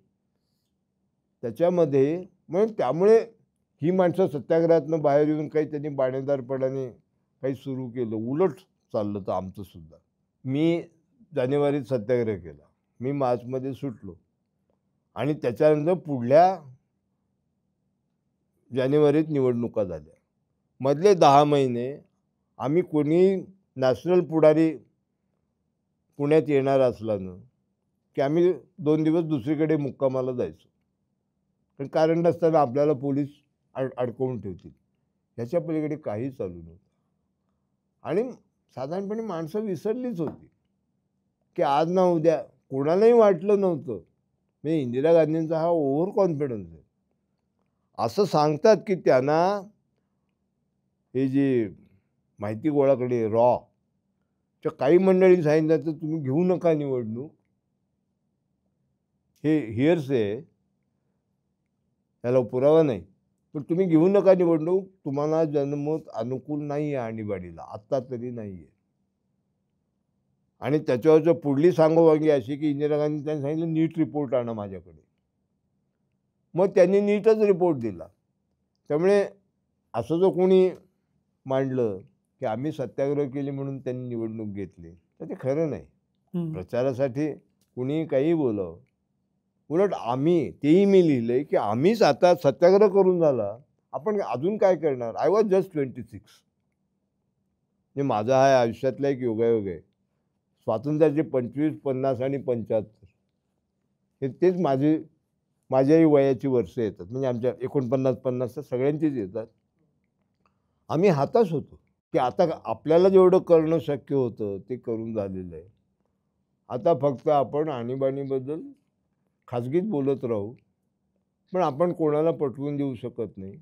त्याच्यामध्ये. मग त्यामुळे ही माणसं सत्याग्रहातनं बाहेर येऊन काही त्यांनी बाणेदारपणाने काही सुरू केलं, उलट चाललं तर आमचं सुद्धा. मी जानेवारीत सत्याग्रह केला, मी मार्चमध्ये सुटलो आणि त्याच्यानंतर पुढल्या जानेवारीत निवडणुका झाल्या. मधले 10 महिने आम्ही कोणी नॅशनल पुढारी पुण्यात येणार असल्यानं की आम्ही 2 दिवस दुसरीकडे मुक्कामाला जायचो. पण कारण नसताना आपल्याला पोलीस अडकवून ठेवतील. ह्याच्या पलीकडे काही चालू नव्हतं. आणि साधारणपणे माणसं विसरलीच होती की आज ना उद्या. कोणालाही वाटलं नव्हतं. म्हणजे इंदिरा गांधींचा हा ओव्हर कॉन्फिडन्स आहे. असं सांगतात की त्यांना हे जे माहिती गोळाकडे च्या काही मंडळींनी सांगितलं तर तुम्ही घेऊ नका निवडणूक, हे हिअर्स आहे, त्याला पुरावा नाही, पण तुम्ही घेऊ नका निवडणूक, तुम्हाला जनमत अनुकूल नाही आहे आणीबाणीला, आत्ता तरी नाही आहे. आणि त्याच्यावरचं पुढली सांगोवागी अशी की इंदिरा गांधी त्यांनी सांगितलं नीट रिपोर्ट आणा माझ्याकडे. मग त्यांनी नीटच रिपोर्ट दिला. त्यामुळे असं जो कोणी मांडलं की आम्ही सत्याग्रह केले म्हणून त्यांनी निवडणूक घेतली तर ते खरं नाही. प्रचारासाठी कुणीही काही बोलावं. उलट आम्ही, तेही मी लिहिलंय की आम्हीच आता सत्याग्रह करून झाला, आपण अजून काय करणार. I was just 26. म्हणजे माझा हा आयुष्यातला एक योगायोग आहे. स्वातंत्र्याचे 25, 50 आणि 75 हे तेच माझ्याही वयाची वर्ष येतात. म्हणजे आमच्या 49-50 तर सगळ्यांचीच येतात. आम्ही हताश होतो की आता आपल्याला जेवढं करणं शक्य होतं ते करून झालेलं आहे. आता फक्त आपण आणीबाणीबद्दल खाजगीत बोलत राहू, पण आपण कोणाला पटवून देऊ शकत नाही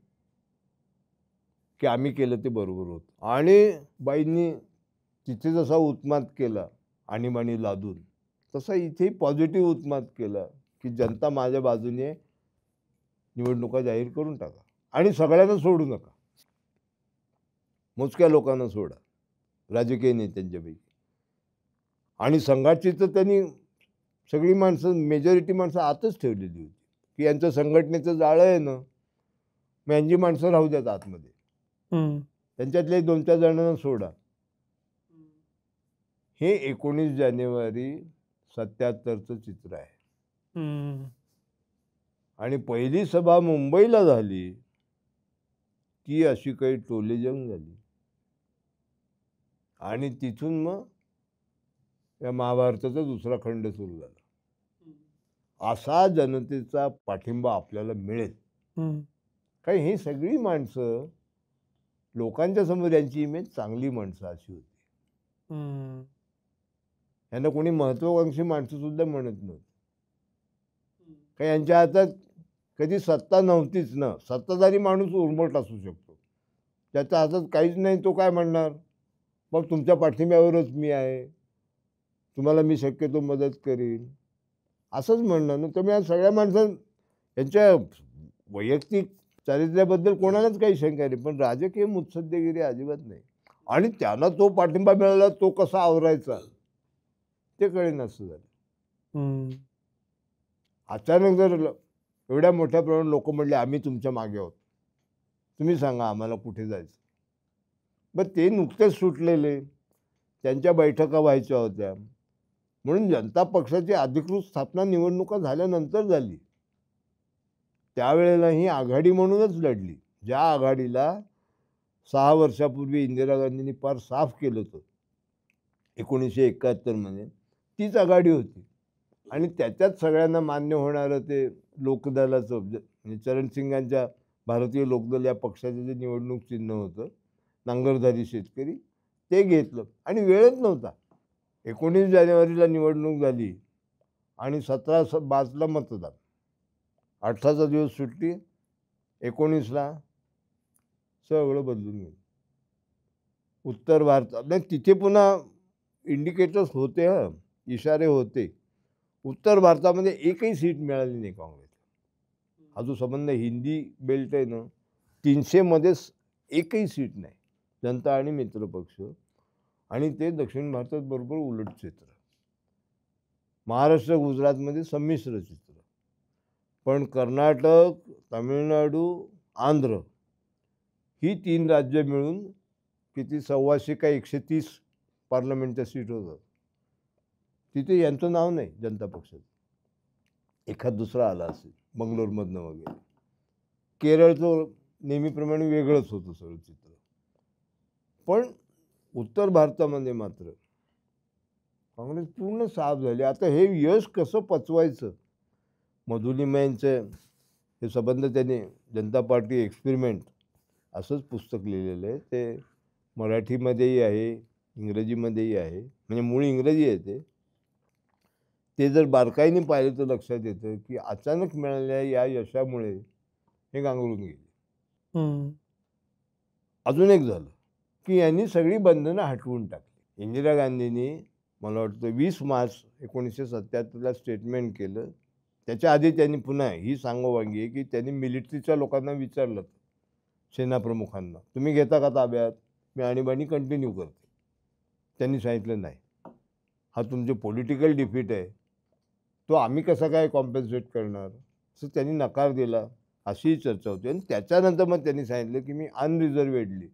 की आम्ही केलं ते बरोबर होतं. आणि बाईंनी तिथे जसा उत्माद केला आणीबाणी लादून, तसा इथे पॉझिटिव्ह उत्माद केला की जनता माझ्या बाजूने, निवडणुका जाहीर करून टाका आणि सगळ्यांना सोडू नका, मोजक्या लोकांना सोडा, राजकीय नेत्यांच्यापैकी. आणि संघाची तर त्यांनी सगळी माणसं, मेजॉरिटी माणसं आतच ठेवलेली होती की यांचं संघटनेचं जाळं आहे ना, मग यांची माणसं राहू द्यात आतमध्ये, त्यांच्यातले 2-4 जणांना सोडा. हे 19 जानेवारी 77चं चित्र आहे. हम्म. आणि पहिली सभा मुंबईला झाली ती अशी काही टोलेजंग झाली. आणि तिथून मग या महाभारताचा दुसरा खंड सुरू झाला. असा जनतेचा पाठिंबा आपल्याला मिळेल. हम्म. कारण ही सगळी माणसं लोकांच्या समोर यांची इमेज चांगली माणसं अशी होती. हम्म. यांना कोणी महत्वाकांक्षी माणसं सुद्धा म्हणत नव्हती. कारण यांच्या हातात कधी सत्ता नव्हतीच ना. सत्ताधारी माणूस उर्मट असू शकतो, त्याच्या हातात काहीच नाही, तो काय म्हणणार, मग तुमच्या पाठिंब्यावरच मी आहे, तुम्हाला मी शक्यतो मदत करीन, असंच म्हणणं ना. तर मी आज सगळ्या माणसां यांच्या वैयक्तिक चारित्र्याबद्दल कोणालाच काही शंका नाही, पण राजकीय मुत्सद्देगिरी अजिबात नाही. आणि त्यांना तो पाठिंबा मिळाला, तो कसा आवरायचा ते कळेन असं झालं. अचानक जर एवढ्या मोठ्या प्रमाणात लोक म्हणले आम्ही तुमच्या मागे आहोत, तुम्ही सांगा आम्हाला कुठे जायचं. बरं, ते नुकतेच सुटलेले, त्यांच्या बैठका व्हायच्या होत्या, म्हणून जनता पक्षाची अधिकृत स्थापना निवडणुका झाल्यानंतर झाली. त्यावेळेला ही आघाडी म्हणूनच लढली. ज्या आघाडीला 6 वर्षापूर्वी इंदिरा गांधींनी फार साफ केलं होतं 1971 मध्ये, तीच आघाडी होती. आणि त्याच्यात सगळ्यांना मान्य होणारं ते लोकदलाचं म्हणजे चरणसिंगांच्या भारतीय लोकदल या पक्षाचं जे निवडणूक चिन्ह होतं, नांगरधारी शेतकरी, ते घेतलं. आणि वेळच नव्हता. 19 जानेवारीला निवडणूक झाली आणि 17/5ला मतदान, 18चा दिवस सुट्टी, 19ला सगळं बदलून गेलं. उत्तर भारतात नाही, तिथे पुन्हा इंडिकेटर्स होते, इशारे होते. उत्तर भारतामध्ये एकही सीट मिळाली नाही काँग्रेस. हा जो संबंध हिंदी बेल्ट आहे ना, 300 मध्येच एकही सीट नाही. जनता आणि मित्रपक्ष, आणि ते दक्षिण भारतात बरोबर उलट चित्र. महाराष्ट्र गुजरातमध्ये संमिश्र चित्र. पण कर्नाटक, तामिळनाडू, आंध्र ही 3 राज्य मिळून किती 125 का 130 पार्लमेंटच्या सीट होतात. तिथे यांचं नाव नाही जनता पक्षाचं. एखाद दुसरा आला असेल बंगलोरमधनं वगैरे. केरळचं नेहमीप्रमाणे वेगळंच होतं सगळं चित्र. पण उत्तर भारतामध्ये मात्र काँग्रेस पूर्ण साफ झाली. आता हे यश कसं पचवायचं, मधुलिमांचे हे संबंध त्यांनी जनता पार्टी एक्सपेरिमेंट असंच पुस्तक लिहिलेलं आहे. ते मराठीमध्येही आहे, इंग्रजीमध्येही आहे. म्हणजे मूळ इंग्रजी आहे ते. ते जर बारकाईने पाहिलं तर लक्षात येतं की अचानक मिळालेल्या या यशामुळे हे गांगरून गेले. अजून एक झालं की यांनी सगळी बंधनं हटवून टाकली. इंदिरा गांधींनी मला वाटतं 20 मार्च 1977ला स्टेटमेंट केलं. त्याच्या आधी त्यांनी पुन्हा ही सांगोवांगी आहे की त्यांनी मिलिटरीच्या लोकांना विचारलं, सेनाप्रमुखांना, तुम्ही घेता का ताब्यात, मी आणीबाणी कंटिन्यू करते. त्यांनी सांगितलं नाही, हा तुमचे पॉलिटिकल डिफीट आहे, तो आम्ही कसा काय कॉम्पेन्सेट करणार, असं त्यांनी नकार दिला. अशीही चर्चा होती. आणि त्याच्यानंतर मग त्यांनी सांगितलं की मी अनरिझर्वेडली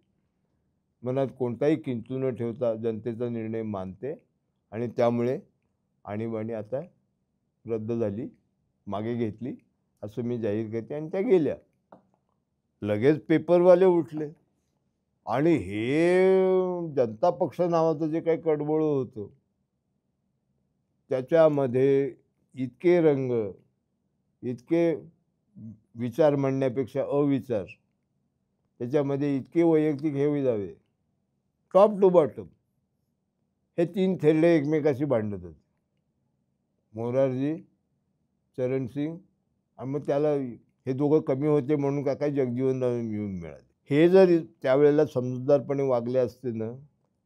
मनात कोणताही किंतू न ठेवता जनतेचा निर्णय मानते आणि त्यामुळे आणीबाणी आता रद्द झाली, मागे घेतली, असं मी जाहीर करते. आणि त्या गेल्या. लगेच पेपरवाले उठले आणि हे जनता पक्ष नावाचं जे काही कडबोळं होतं त्याच्यामध्ये इतके रंग, इतके विचार म्हणण्यापेक्षा अविचार, त्याच्यामध्ये इतके वैयक्तिक हे जावे, टॉप टू बॉटम हे 3 थेरडे एकमेकाशी भांडत होते, मोरारजी, चरणसिंग. आणि मग त्याला हे दोघं कमी होते म्हणून का काय जगजीवनराव मिळून मिळाले. हे जर त्यावेळेला समजूतदारपणे वागले असते ना,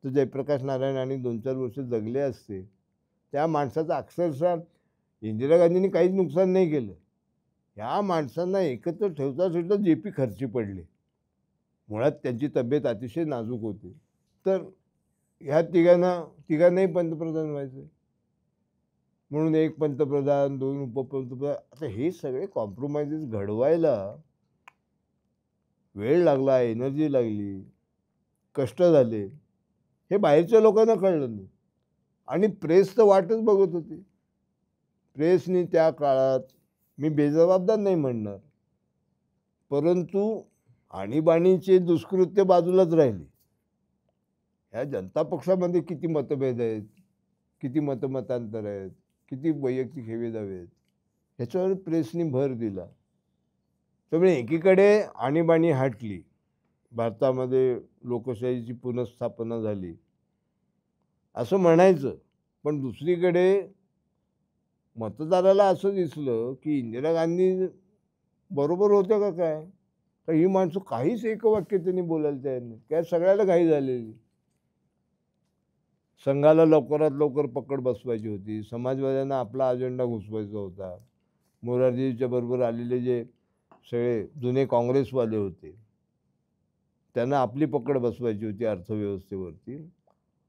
तर जयप्रकाश नारायण आणि 2-4 वर्ष जगले असते. त्या माणसाचं अक्षरशः इंदिरा गांधींनी काहीच नुकसान नाही केलं. ह्या माणसांना एकत्र ठेवता जेपी खर्ची पडले. मुळात त्यांची तब्येत अतिशय नाजूक होती. तर ह्या तिघांनाही पंतप्रधान व्हायचे म्हणून 1 पंतप्रधान, 2 उपपंतप्रधान. आता हे सगळे कॉम्प्रोमाइजेस घडवायला वेळ लागला, एनर्जी लागली, कष्ट झाले. हे बाहेरच्या लोकांना कळलं नाही. आणि प्रेस तर वाटच बघत होती. प्रेसनी त्या काळात, मी बेजबाबदार नाही म्हणणार, परंतु आणीबाणीचे दुष्कृत्य बाजूलाच राहिली. ह्या जनता पक्षामध्ये किती मतभेद आहेत, किती मतमतांतर आहेत, किती वैयक्तिक हेवेदावे आहेत, ह्याच्यावर प्रेसनी भर दिला. त्यामुळे एकीकडे आणीबाणी हटली, भारतामध्ये लोकशाहीची पुनर्स्थापना झाली असं म्हणायचं, पण दुसरीकडे मतदाराला असं दिसलं की इंदिरा गांधी बरोबर होत्या का काय, तर ही माणसं काहीच एकवाक्य त्यांनी बोलायला तयार नाही. काय सगळ्याला घाई झालेली. संघाला लवकरात लवकर पकड बसवायची होती, समाजवाद्यांना आपला अजेंडा घुसवायचा होता. मोरारजीच्या बरोबर आलेले जे सगळे जुने काँग्रेसवाले होते त्यांना आपली पकड बसवायची होती अर्थव्यवस्थेवरती.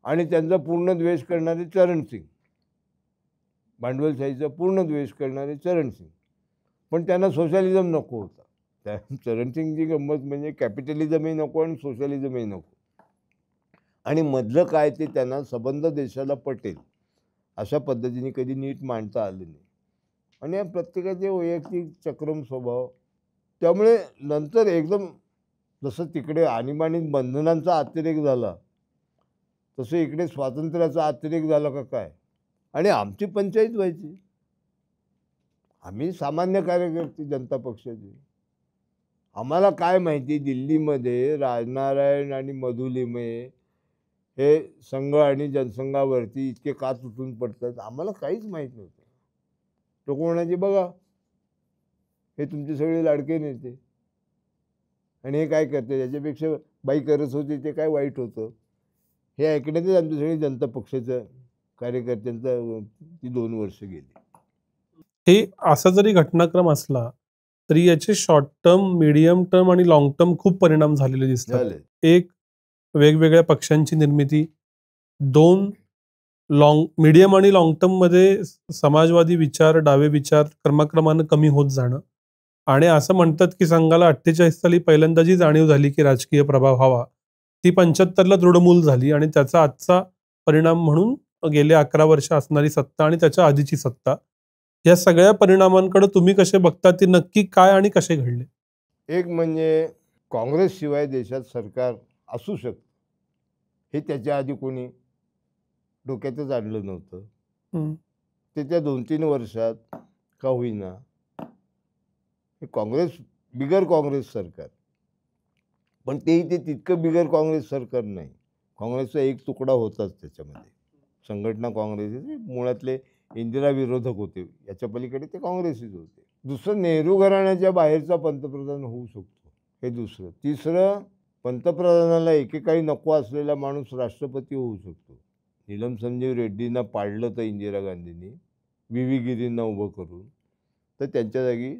आणि त्यांचा पूर्ण द्वेष करणारे चरण सिंग, भांडवलशाहीचा पूर्ण द्वेष करणारे चरण सिंग, पण त्यांना सोशलिझम नको होता. त्या चरण सिंगची गंमत म्हणजे कॅपिटलिझमही नको आणि सोशलिझमही नको, आणि मधलं काय ते त्यांना संबंध देशाला पटेल अशा पद्धतीने कधी नीट मांडता आलं नाही. आणि या प्रत्येकाचे वैयक्तिक चक्रम स्वभाव. त्यामुळे नंतर एकदम जसं तिकडे आणीबाणीत बंधनांचा अतिरेक झाला तसं इकडे स्वातंत्र्याचा अतिरेक झाला का काय. आणि आमची पंचायत व्हायची. आम्ही सामान्य कार्यकर्ते जनता पक्षाचे, आम्हाला काय माहिती दिल्लीमध्ये राजनारायण आणि मधु लिमये हे संघ आणि जनसंघावरती इतके का तुटून पडतात आम्हाला काहीच माहीत नव्हतं. लोक म्हणायचे बघा हे तुमचे सगळे लाडके नेते आणि हे काय करते, त्याच्यापेक्षा बाई करत होती ते काय वाईट होतं, हे ऐकण्यातच आमच्या सगळे जनता पक्षाच्या कार्यकर्त्यांचा ती 2 वर्ष गेली. हे असा जरी घटनाक्रम असला तरी याचे शॉर्ट टर्म, मीडियम टर्म आणि लॉंग टर्म खूप परिणाम झालेले दिसतात. झाले. एक, वेगवेगळ्या पक्षांची निर्मिती. 2, मीडियम आणि लॉंग टर्म मध्ये समाजवादी विचार, डावे विचार क्रमाक्रमानं कमी होत जाणं. आणि असं म्हणतात की संघाला 48 साली पहिल्यांदा जी जाणीव झाली की राजकीय प्रभाव हवा, ती 75ला दृढमूल झाली आणि त्याचा आजचा परिणाम म्हणून गेले 11 वर्ष असणारी सत्ता आणि त्याच्या आधीची सत्ता, या सगळ्या परिणामांकडे तुम्ही कसे बघता, ते नक्की काय आणि कसे घडले? एक म्हणजे काँग्रेसशिवाय देशात सरकार असू शकतं हे त्याच्या आधी कोणी डोक्यातच आणलं नव्हतं. ते त्या 2-3 वर्षात का होईना हे बिगर काँग्रेस सरकार, पण तेही ते तितकं बिगर काँग्रेस सरकार नाही. काँग्रेसचा एक तुकडा होताच त्याच्यामध्ये. संघटना काँग्रेस मुळातले इंदिरा विरोधक होते, याच्या पलीकडे ते काँग्रेसच होते. दुसरं, नेहरू घराण्याच्या बाहेरचा पंतप्रधान होऊ शकतो, हे दुसरं. तिसरं, पंतप्रधानाला एकेकाळी नको असलेला माणूस राष्ट्रपती होऊ शकतो. नीलम संजीव रेड्डींना पाडलं तर इंदिरा गांधींनी व्ही गिरींना उभं करून, तर त्यांच्या जागी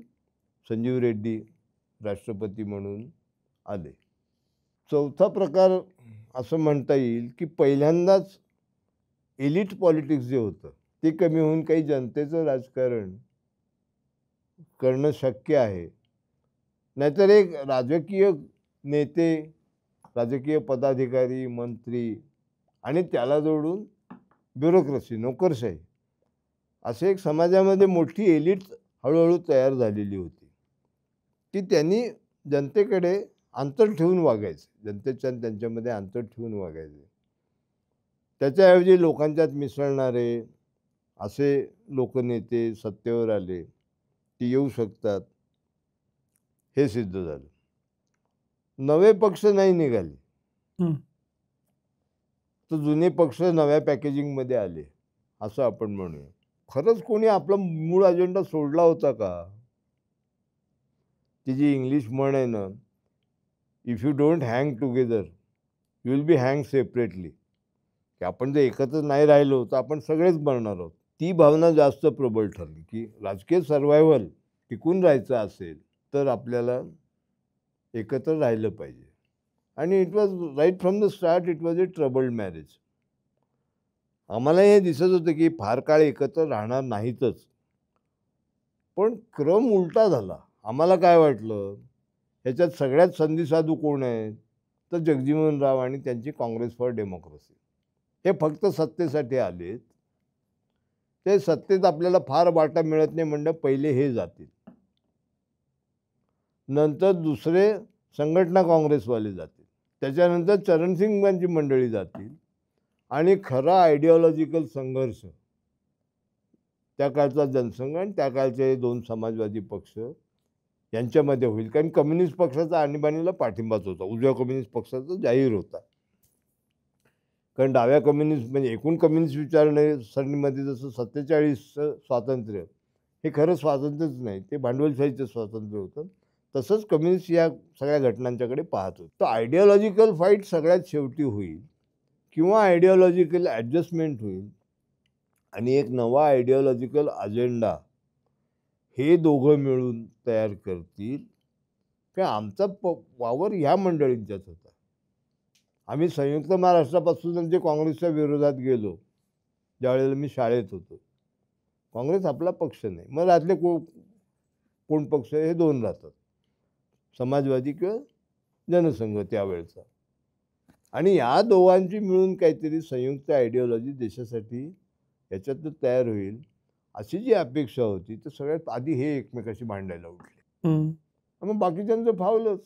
संजीव रेड्डी राष्ट्रपती म्हणून आले. चौथा प्रकार असं म्हणता येईल की पहिल्यांदाच एलिट पॉलिटिक्स जे होतं ते कमी होऊन काही जनतेचं राजकारण करणं शक्य आहे. नाहीतर एक राजकीय नेते, राजकीय पदाधिकारी, मंत्री आणि त्याला जोडून ब्युरोक्रेसी, नोकरशाही, असे एक समाजामध्ये मोठी एलिट हळूहळू तयार झालेली होती की त्यांनी जनतेकडे अंतर ठेवून वागायचे, जनतेच्या त्यांच्यामध्ये अंतर ठेवून वागायचे. त्याच्याऐवजी लोकांच्यात मिसळणारे असे लोकनेते सत्तेवर आले, ते येऊ शकतात हे सिद्ध झालं. नवे पक्ष नाही निघाले, तर जुने पक्ष नव्या पॅकेजिंगमध्ये आले असं आपण म्हणूया. खरंच कोणी आपला मूळ अजेंडा सोडला होता का? ती जी इंग्लिश म्हण आहे ना, if you don't hang together you will be hang separately, की आपण जर एकत्र नाही राहिलो तर आपण सगळेच मरणार आहोत. ती भावना जास्त प्रबळ ठरली की राजकीय सर्व्हायव्हल टिकून राहायचं असेल तर आपल्याला एकत्र राहिलं पाहिजे. आणि it was right from the start, it was a troubled marriage. आम्हाला हे दिसत होतं की फार काळ एकत्र राहणार नाहीतच, पण क्रम उलटा झाला. आम्हाला काय वाटलं, ह्याच्यात सगळ्यात संधीसाधू कोण आहेत, तर जगजीवन राव आणि त्यांची काँग्रेस फॉर डेमोक्रेसी. हे फक्त सत्तेसाठी आलेत ते सत्तेत आपल्याला फार वाटा मिळत नाही म्हणलं पहिले हे जातील, नंतर दुसरे संघटना काँग्रेसवाले जातील, त्याच्यानंतर चरणसिंगांची मंडळी जातील आणि खरा आयडिओलॉजिकल संघर्ष त्या काळचा जनसंघ आणि त्या काळचे दोन समाजवादी पक्ष यांच्यामध्ये होईल. कारण कम्युनिस्ट पक्षाचा आणीबाणीला पाठिंबाच होता, उजव्या कम्युनिस्ट पक्षाचा जाहीर होता. कारण डाव्या कम्युनिस्ट म्हणजे एकूण कम्युनिस्ट विचारसरणीमध्ये जसं 47चं स्वातंत्र्य हे खरं स्वातंत्र्यच नाही, ते भांडवलशाहीचं स्वातंत्र्य होतं, तसंच कम्युनिस्ट या सगळ्या घटनांच्याकडे पाहत होते. तर आयडिओलॉजिकल फाईट सगळ्यात शेवटी होईल किंवा आयडिओलॉजिकल ॲडजस्टमेंट होईल आणि एक नवा आयडिओलॉजिकल अजेंडा हे दोघं मिळून तयार करतील. की आमचा वावर ह्या मंडळींच्याच होता. आम्ही संयुक्त महाराष्ट्रापासून जे काँग्रेसच्या विरोधात गेलो ज्यावेळेला मी शाळेत होतो, काँग्रेस आपला पक्ष नाही, मग यातले कोण पक्ष हे दोन राहतात, समाजवादी किंवा जनसंघ त्यावेळेचा. आणि या दोघांची मिळून काहीतरी संयुक्त आयडिओलॉजी देशासाठी याच्यात तयार होईल अशी जी अपेक्षा होती, तर सगळ्यात आधी हे एकमेकाशी भांडायला उठले. मग बाकीच्यांचं फावलंच.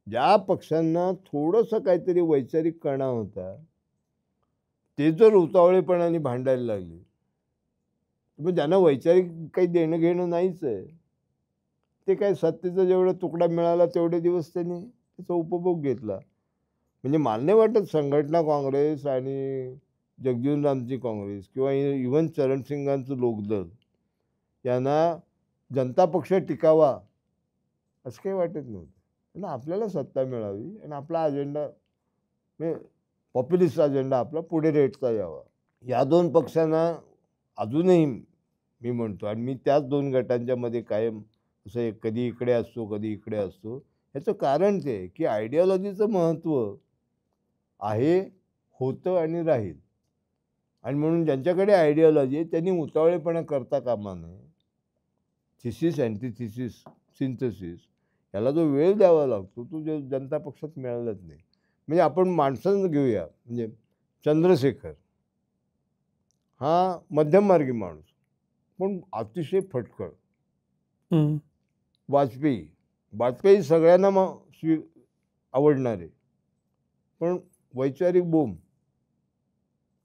ज्या पक्षांना थोडंसं काहीतरी वैचारिक कणा होता ते जर उतावळेपणाने भांडायला लागले, मग ज्यांना वैचारिक काही देणं घेणं नाहीच आहे, ते काय सत्तेचा जेवढा तुकडा मिळाला तेवढे दिवस त्यांनी त्याचा उपभोग घेतला. म्हणजे मला नाही वाटत संघटना काँग्रेस आणि जगजीवनरामची काँग्रेस किंवा इव्हन चरणसिंगांचं लोकदल यांना जनता पक्ष टिकावा असं काही वाटत नव्हतं. आणि आपल्याला सत्ता मिळावी आणि आपला अजेंडा म्हणजे पॉप्युलिस्ट अजेंडा आपला पुढे रेटता यावा. या दोन पक्षांना अजूनही मी म्हणतो, आणि मी त्याच दोन गटांच्या मध्ये कायम असं कधी इकडे असतो कधी इकडे असतो, याचं कारण ते आहे की आयडिओलॉजीचं महत्त्व आहे, होतं आणि राहील. आणि म्हणून ज्यांच्याकडे आयडिओलॉजी आहे त्यांनी उतावळेपणा करता कामा नये. थिसिस अँटिथिसिस सिंथेसिस याला जो वेळ द्यावा लागतो तो जनता पक्षात मिळालाच नाही. म्हणजे आपण माणसांना घेऊया, म्हणजे चंद्रशेखर हा मध्यममार्गी माणूस पण अतिशय फटकळ. वाजपेयी सगळ्यांना आवडणारे पण वैचारिक बोंब.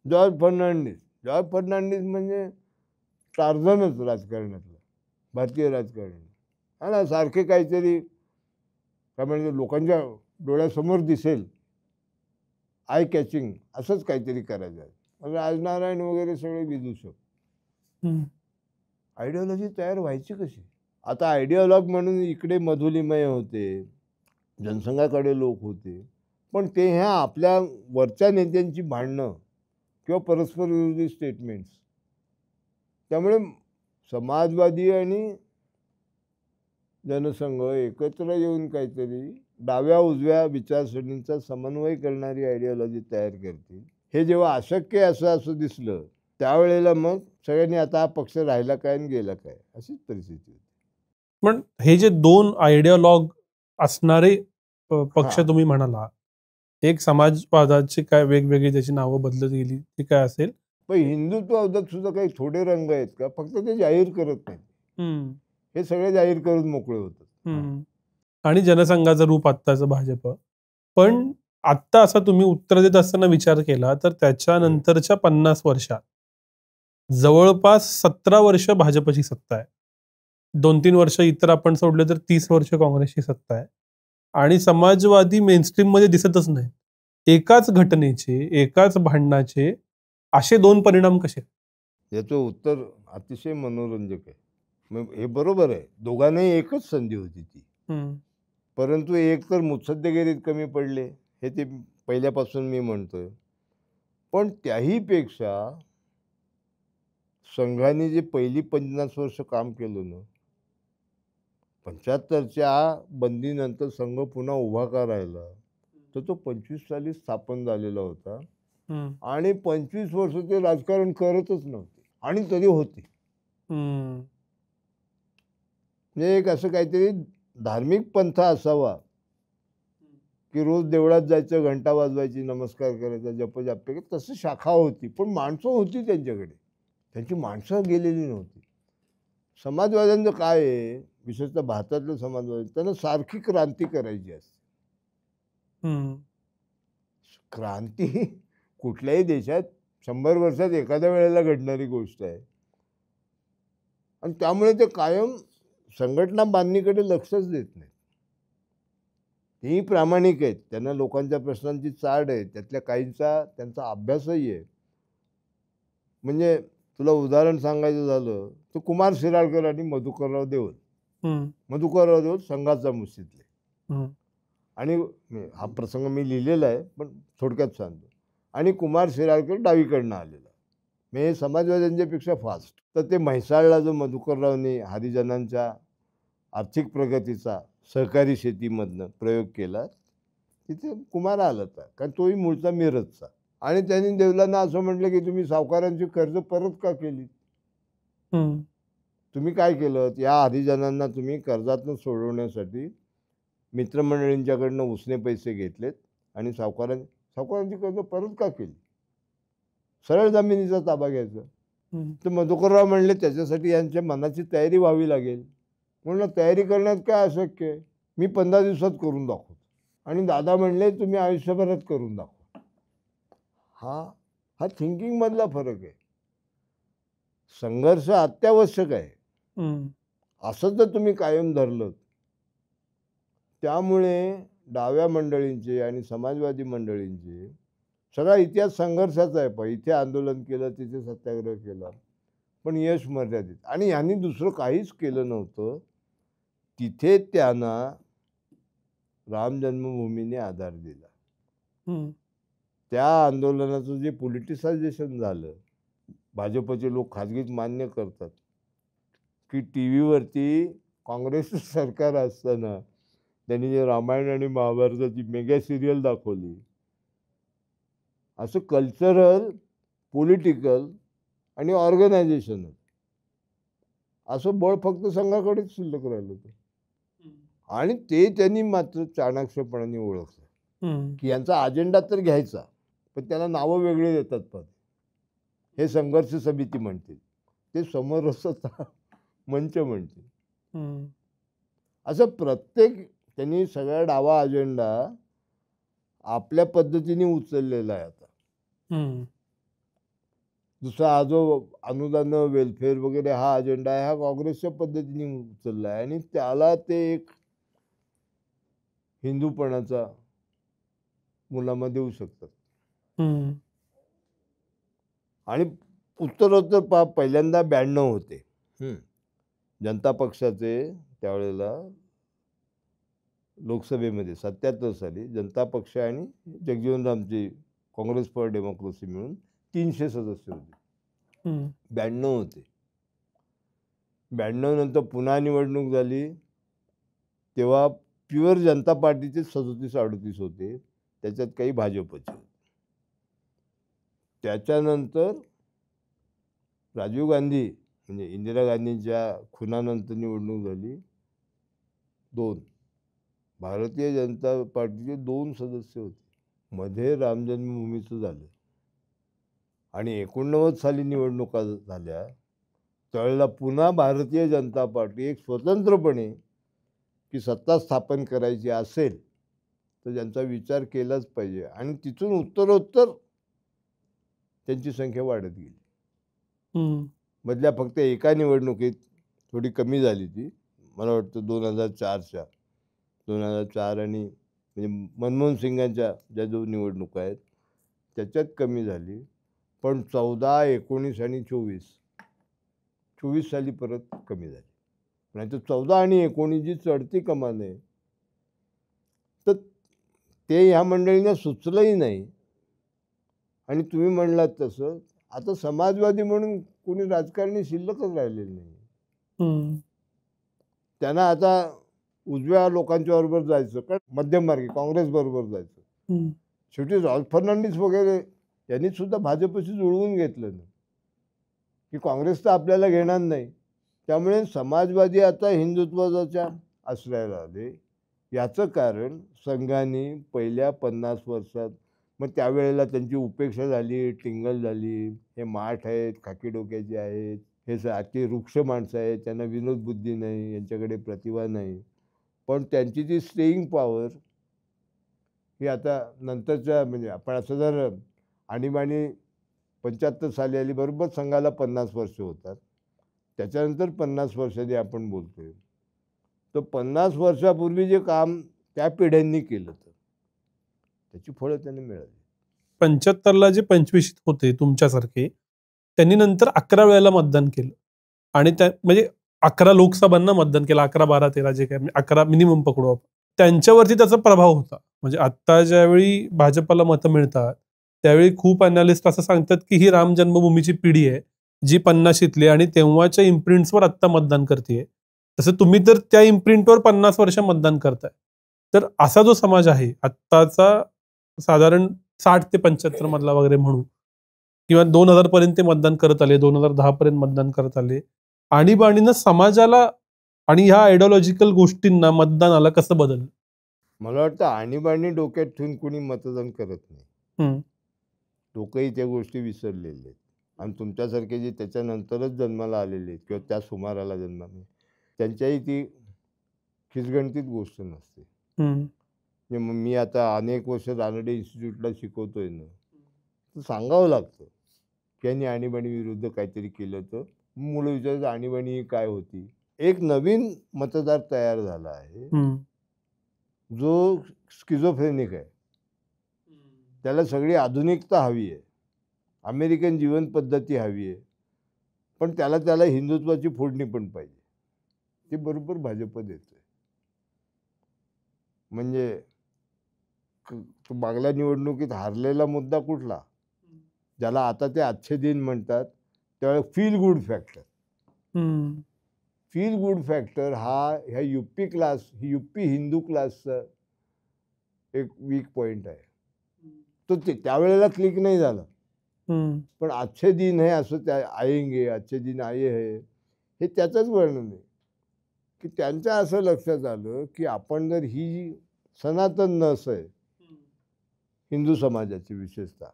जॉर्ज फर्नांडिस म्हणजे टार्झनच राजकारणातलं, भारतीय राजकारणी. आणि सारखे काहीतरी काय म्हणजे लोकांच्या डोळ्यासमोर दिसेल, आय कॅचिंग असंच काहीतरी करायचं आहे. म्हणजे राजनारायण वगैरे सगळे विदूषक. आयडिओलॉजी तयार व्हायची कशी? आता आयडिओलॉग म्हणून इकडे मधुलिमय होते, जनसंघाकडे लोक होते, पण ते ह्या आपल्या वरच्या नेत्यांची भांडणं किंवा परस्पर विरोधी स्टेटमेंट्स, त्यामुळे समाजवादी आणि जनसंघ एकत्र येऊन काहीतरी डाव्या उजव्या विचारसरणींचा समन्वय करणारी आयडिओलॉजी तयार करतील. हे जेव्हा अशक्य असं दिसलं त्यावेळेला मग सगळ्यांनी आता हा पक्ष राहिला काय आणि गेला काय अशीच परिस्थिती होती. पण हे जे दोन आयडिओलॉग असणारे पक्ष तुम्ही म्हणाला, एक समाजवादाची काय वेगवेगळी त्याची नावं बदलत गेली ती काय असेल, पण हिंदुत्ववादात सुद्धा काही थोडे रंग आहेत का? फक्त ते जाहीर करत नाही, हे सगळे जाहीर करून मोकळे होतात. आणि जनसंघाचं रूप आत्ताचं भाजप. पण आत्ता असा तुम्ही उत्तर देत असताना विचार केला तर त्याच्यानंतरच्या 50 वर्षात जवळपास 17 वर्ष भाजपची सत्ता आहे, 2-3 वर्ष इतर आपण सोडले तर 30 वर्ष काँग्रेसची सत्ता आहे, आणि समाजवादी मेनस्ट्रीम मध्ये दिसतच नाही. एकाच घटनेचे, एकाच भांडणाचे असे दोन परिणाम कसे? याचं उत्तर अतिशय मनोरंजक आहे. मग हे बरोबर आहे, दोघांनाही एकच संधी होती ती, परंतु एक तर मुत्सद्देगिरीत कमी पडले, हे ते पहिल्यापासून मी म्हणतोय. पण त्याही पेक्षा संघाने जे पहिली 50 वर्ष काम केलं ना, 75च्या बंदीनंतर संघ पुन्हा उभा करायला, तर तो 25 साली स्थापन झालेला होता आणि 25 वर्ष ते राजकारण करतच नव्हते आणि तरी होते. म्हणजे एक असं काहीतरी धार्मिक पंथ असावा की रोज देवळात जायचं, घंटा वाजवायची, नमस्कार करायचा, जपजाप, तसं शाखा होती, पण माणसं होती त्यांच्याकडे. त्यांची माणसं गेलेली नव्हती. समाजवाद्यांचं काय आहे, विशेषतः भारतातले समाजवादी, त्यांना सारखी क्रांती करायची असते. हम्म. क्रांती कुठल्याही देशात 100 वर्षात एखाद्या वेळेला घडणारी गोष्ट आहे आणि त्यामुळे ते कायम संघटना बांधणीकडे लक्षच देत नाहीत. तेही प्रामाणिक आहेत, त्यांना लोकांच्या प्रश्नांची चाड आहे, त्यातल्या काहींचा त्यांचा अभ्यासही आहे. म्हणजे तुला उदाहरण सांगायचं झालं तर कुमार शिराळकर आणि मधुकरराव देवल. मधुकरराव देवल संघाचा मुशीतले, आणि हा प्रसंग मी लिहिलेला आहे पण थोडक्यात सांगतो. आणि कुमार शिराळकर डावीकडनं आलेला, म्हणजे हे समाजवाद्यांच्यापेक्षा फास्ट. तर ते म्हैसाळला जो मधुकररावने हरिजनांच्या आर्थिक प्रगतीचा सहकारी शेतीमधनं प्रयोग केला, तिथे कुमार आला होता, कारण तोही मूळचा मिरजचा. आणि त्यांनी देवलांना असं म्हटलं की तुम्ही सावकारांची कर्ज परत का केली, तुम्ही काय केलं, या हरिजनांना तुम्ही कर्जातून सोडवण्यासाठी मित्रमंडळींच्याकडनं उसने पैसे घेतलेत आणि सावकारांची कर्ज परत का केली, सरळ जमिनीचा ताबा घ्यायचा. तर मधुकरराव म्हणले त्याच्यासाठी यांच्या मनाची तयारी व्हावी लागेल. म्हणलं तयारी करण्यात काय अशक्य आहे, मी 15 दिवसात करून दाखवतो. आणि दादा म्हणले तुम्ही आयुष्यभरात करून दाखवा. हा थिंकिंगमधला फरक आहे. संघर्ष अत्यावश्यक आहे, असं जर तुम्ही कायम धरलं, त्यामुळे डाव्या मंडळींचे आणि समाजवादी मंडळींचे सगळा इतिहास संघर्षाचा आहे. इथे आंदोलन केलं, तिथे सत्याग्रह केला, पण यश मर्यादित. आणि यांनी दुसरं काहीच केलं नव्हतं. तिथे त्यांना राम जन्मभूमीने आधार दिला. त्या आंदोलनाचं जे पॉलिटिसायझेशन झालं, भाजपचे लोक खाजगीत मान्य करतात की टी व्हीवरती काँग्रेसचं सरकार असताना त्यांनी जे रामायण आणि महाभारताची मेगा सिरियल दाखवली, असं कल्चरल, पॉलिटिकल आणि ऑर्गनायझेशनल असं बळ फक्त संघाकडेच शिल्लक राहिलं होतं. आणि ते त्यांनी मात्र चाणाक्षपणाने ओळखलं की यांचा अजेंडा तर घ्यायचा, पण त्याला नावं वेगळे देतात. पण हे संघर्ष समिती म्हणतील, ते समरसता मंच म्हणतील. असं प्रत्येक त्यांनी सगळा डावा अजेंडा आपल्या पद्धतीने उचललेला आहे. आता दुसरा हा जो अनुदान, वेलफेअर वगैरे हा अजेंडा आहे, हा काँग्रेसच्या पद्धतीने उचलला आहे आणि त्याला ते एक हिंदूपणाचा मुलामा देऊ शकतात. आणि उत्तरोत्तर पहिल्यांदा 92 होते जनता पक्षाचे, त्यावेळेला लोकसभेमध्ये 77 साली जनता पक्ष आणि जगजीवनरामची काँग्रेस फॉर डेमोक्रेसी मिळून 300 सदस्य होते. 92 होते. 92 नंतर पुन्हा निवडणूक झाली, तेव्हा प्युअर जनता पार्टीचे 37-38 होते, त्याच्यात काही भाजपचे. त्याच्यानंतर राजीव गांधी म्हणजे इंदिरा गांधींच्या खुनानंतर निवडणूक झाली, 2. भारतीय जनता पार्टीचे 2 सदस्य होते. मध्ये राम जन्मभूमीचं झालं आणि 89 साली निवडणुका झाल्या, त्यावेळेला पुन्हा भारतीय जनता पार्टी एक स्वतंत्रपणे की सत्ता स्थापन करायची असेल तर त्यांचा विचार केलाच पाहिजे. आणि तिथून उत्तरोत्तर त्यांची संख्या वाढत गेली. मधल्या फक्त एका निवडणुकीत थोडी कमी झाली, ती मला वाटतं 2004 आणि म्हणजे मनमोहन सिंगांच्या ज्या 2 निवडणुका आहेत त्याच्यात कमी झाली. पण 14, 19 आणि 24 साली परत कमी झाली. नाही तर 14 आणि 19 जी चढती कमान आहे, तर ते ह्या मंडळींना सुचलंही नाही. आणि तुम्ही म्हणलात तसं आता समाजवादी म्हणून कोणी राजकारणी शिल्लकच राहिलेलं नाही. त्यांना आता उजव्या लोकांच्या बरोबर जायचं का मध्यममार्गी काँग्रेस बरोबर जायचं. शेवटी रॉल्फ फर्नांडिस वगैरे यांनी सुद्धा भाजपशी जुळवून घेतलं ना की काँग्रेस तर आपल्याला घेणार नाही. त्यामुळे समाजवादी आता हिंदुत्वाच्या आश्रयाला आले. याचं कारण संघाने पहिल्या 50 वर्षात मग त्यावेळेला त्यांची उपेक्षा झाली, टिंगल झाली. हे माठ आहेत, खाकी डोक्याचे आहेत, हे अति वृक्ष माणसं आहेत, त्यांना विनोद बुद्धी नाही, यांच्याकडे प्रतिभा नाही. पण त्यांची जी स्टेईंग पॉवर ही आता नंतरच्या म्हणजे आपण असं जर आणीबाणी 75 साली आली, बरोबर संघाला 50 वर्ष होतात. त्याच्यानंतर 50 वर्षांनी आपण बोलतोय. तर 50 वर्षापूर्वी जे काम त्या पिढ्यांनी केलं तर त्याची फळं त्यांनी मिळाली. 75ला जे 25 होते तुमच्यासारखे, त्यांनी नंतर 11 वेळेला मतदान केलं आणि त्या म्हणजे 11 लोकसभांना मतदान केलं, 11, 12, 13 जे काय 11 मिनिमम पकडू आपण. त्यांच्यावरती त्याचा प्रभाव होता. म्हणजे आत्ता ज्यावेळी भाजपला मतं मिळतात त्यावेळी खूप अनालिस्ट असं सांगतात की ही राम जन्मभूमीची पिढी आहे जी 50शीतली आणि तेव्हाच्या इम्प्रिंट्सवर आत्ता मतदान करते. तसं तुम्ही तर त्या इम्प्रिंटवर 50 वर्ष मतदान करताय. तर असा जो समाज आहे आत्ताचा साधारण 60 ते 75 मधला वगैरे म्हणू किंवा 2000 पर्यंत ते मतदान करत आले, 2010 पर्यंत मतदान करत आले. आणीबाणीनं समाजाला आणि ह्या आयडिओलॉजिकल गोष्टींना मतदानाला कसं बदललं? मला वाटतं आणीबाणी डोक्यात ठेवून कोणी मतदान करत नाही. लोकही त्या गोष्टी विसरलेले आहेत. आणि तुमच्यासारखे जे त्याच्यानंतरच जन्माला आलेले आहेत किंवा त्या सुमाराला जन्माला, त्यांच्याही ती खिचगणतीत गोष्ट नसते. म्हणजे मग मी आता अनेक वर्ष रानडे इन्स्टिट्यूटला शिकवतोय ना, तर सांगावं लागतं की यांनी आणीबाणी विरुद्ध काहीतरी केलं. तर मुलं विचारायचं आणीबाणी ही काय होती. एक नवीन मतदार तयार झाला आहे जो स्किझोफ्रेनिक आहे. त्याला सगळी आधुनिकता हवी आहे, अमेरिकन जीवन पद्धती हवी आहे, पण त्याला हिंदुत्वाची फोडणी पण पाहिजे. ते बरोबर भाजप देतोय. म्हणजे मागल्या निवडणुकीत हारलेला मुद्दा कुठला, ज्याला आता ते अच्छे दिन म्हणतात, त्यावेळेस feel good factor. Feel good factor हा ह्या युपी हिंदू क्लासचा एक वीक पॉईंट आहे. तो त्यावेळेला क्लिक नाही झाला. पण अच्छे दिन है असं त्या आएंगे, अच्छे दिन आये है, हे त्याचंच वर्णन आहे. की त्यांच्या असं लक्षात आलं की आपण जर ही सनातन नस आहे हिंदू समाजाची, विशेषतः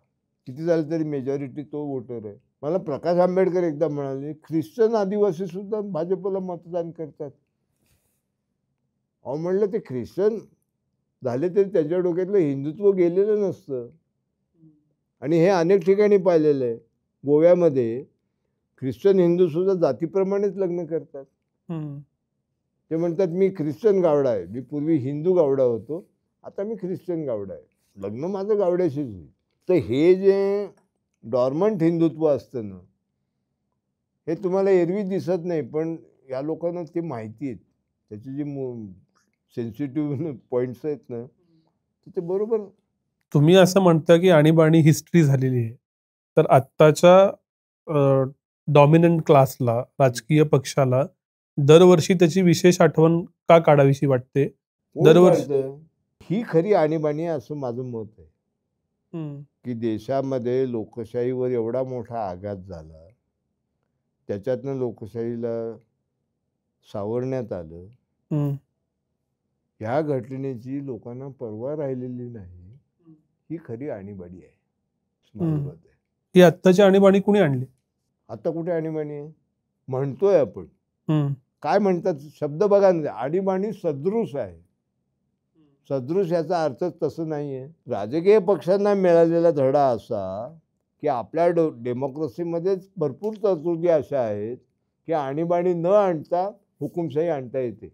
किती झालं तरी मेजॉरिटी तो वोटर आहे. मला प्रकाश आंबेडकर एकदा म्हणाले ख्रिश्चन आदिवासी सुद्धा भाजपला मतदान करतात. अहो म्हणलं ते ख्रिश्चन झाले तरी त्यांच्या डोक्यातलं हिंदुत्व गेलेलं नसतं. आणि हे अनेक ठिकाणी पाहिलेलं आहे. गोव्यामध्ये ख्रिश्चन हिंदू सुद्धा जातीप्रमाणेच लग्न करतात. ते म्हणतात मी ख्रिश्चन गावडा आहे, मी पूर्वी हिंदू गावडा होतो, आता मी ख्रिश्चन गावडा आहे, लग्न माझं गावड्याशीच होईल. तर हे जे डॉर्मंट हिंदुत्व असतं ना, हे तुम्हाला एरवी दिसत नाही, पण या लोकांना ते माहिती आहेत. त्याची जी सेन्सिटिव्ह पॉईंट्स आहेत ना, ते बरोबर. तुम्ही असं म्हणता की आणीबाणी हिस्ट्री झालेली आहे, तर आत्ताच्या डॉमिनंट क्लासला, राजकीय पक्षाला दरवर्षी त्याची विशेष आठवण का काढावीशी वाटते? दरवर्षी ही खरी आणीबाणी असं माझं मत आहे. की देशामध्ये लोकशाहीवर एवढा मोठा आघात झाला, त्याच्यातनं लोकशाहीला सावरण्यात आलं. ह्या घटनेची लोकांना पर्वा राहिलेली नाही. ही खरी आणीबाणी आहे. ही आत्ताची आणीबाणी कुणी आणली? आता कुठे आणीबाणी आहे म्हणतोय आपण. काय म्हणतात शब्द बघा ना, आणीबाणी सदृश आहे. सदृश याचा अर्थ तसं नाही आहे. राजकीय पक्षांना मिळालेला धडा असा की आपल्या डेमोक्रेसीमध्येच भरपूर तरतुदी अशा आहेत की आणीबाणी न आणता हुकुमशाही आणता येते,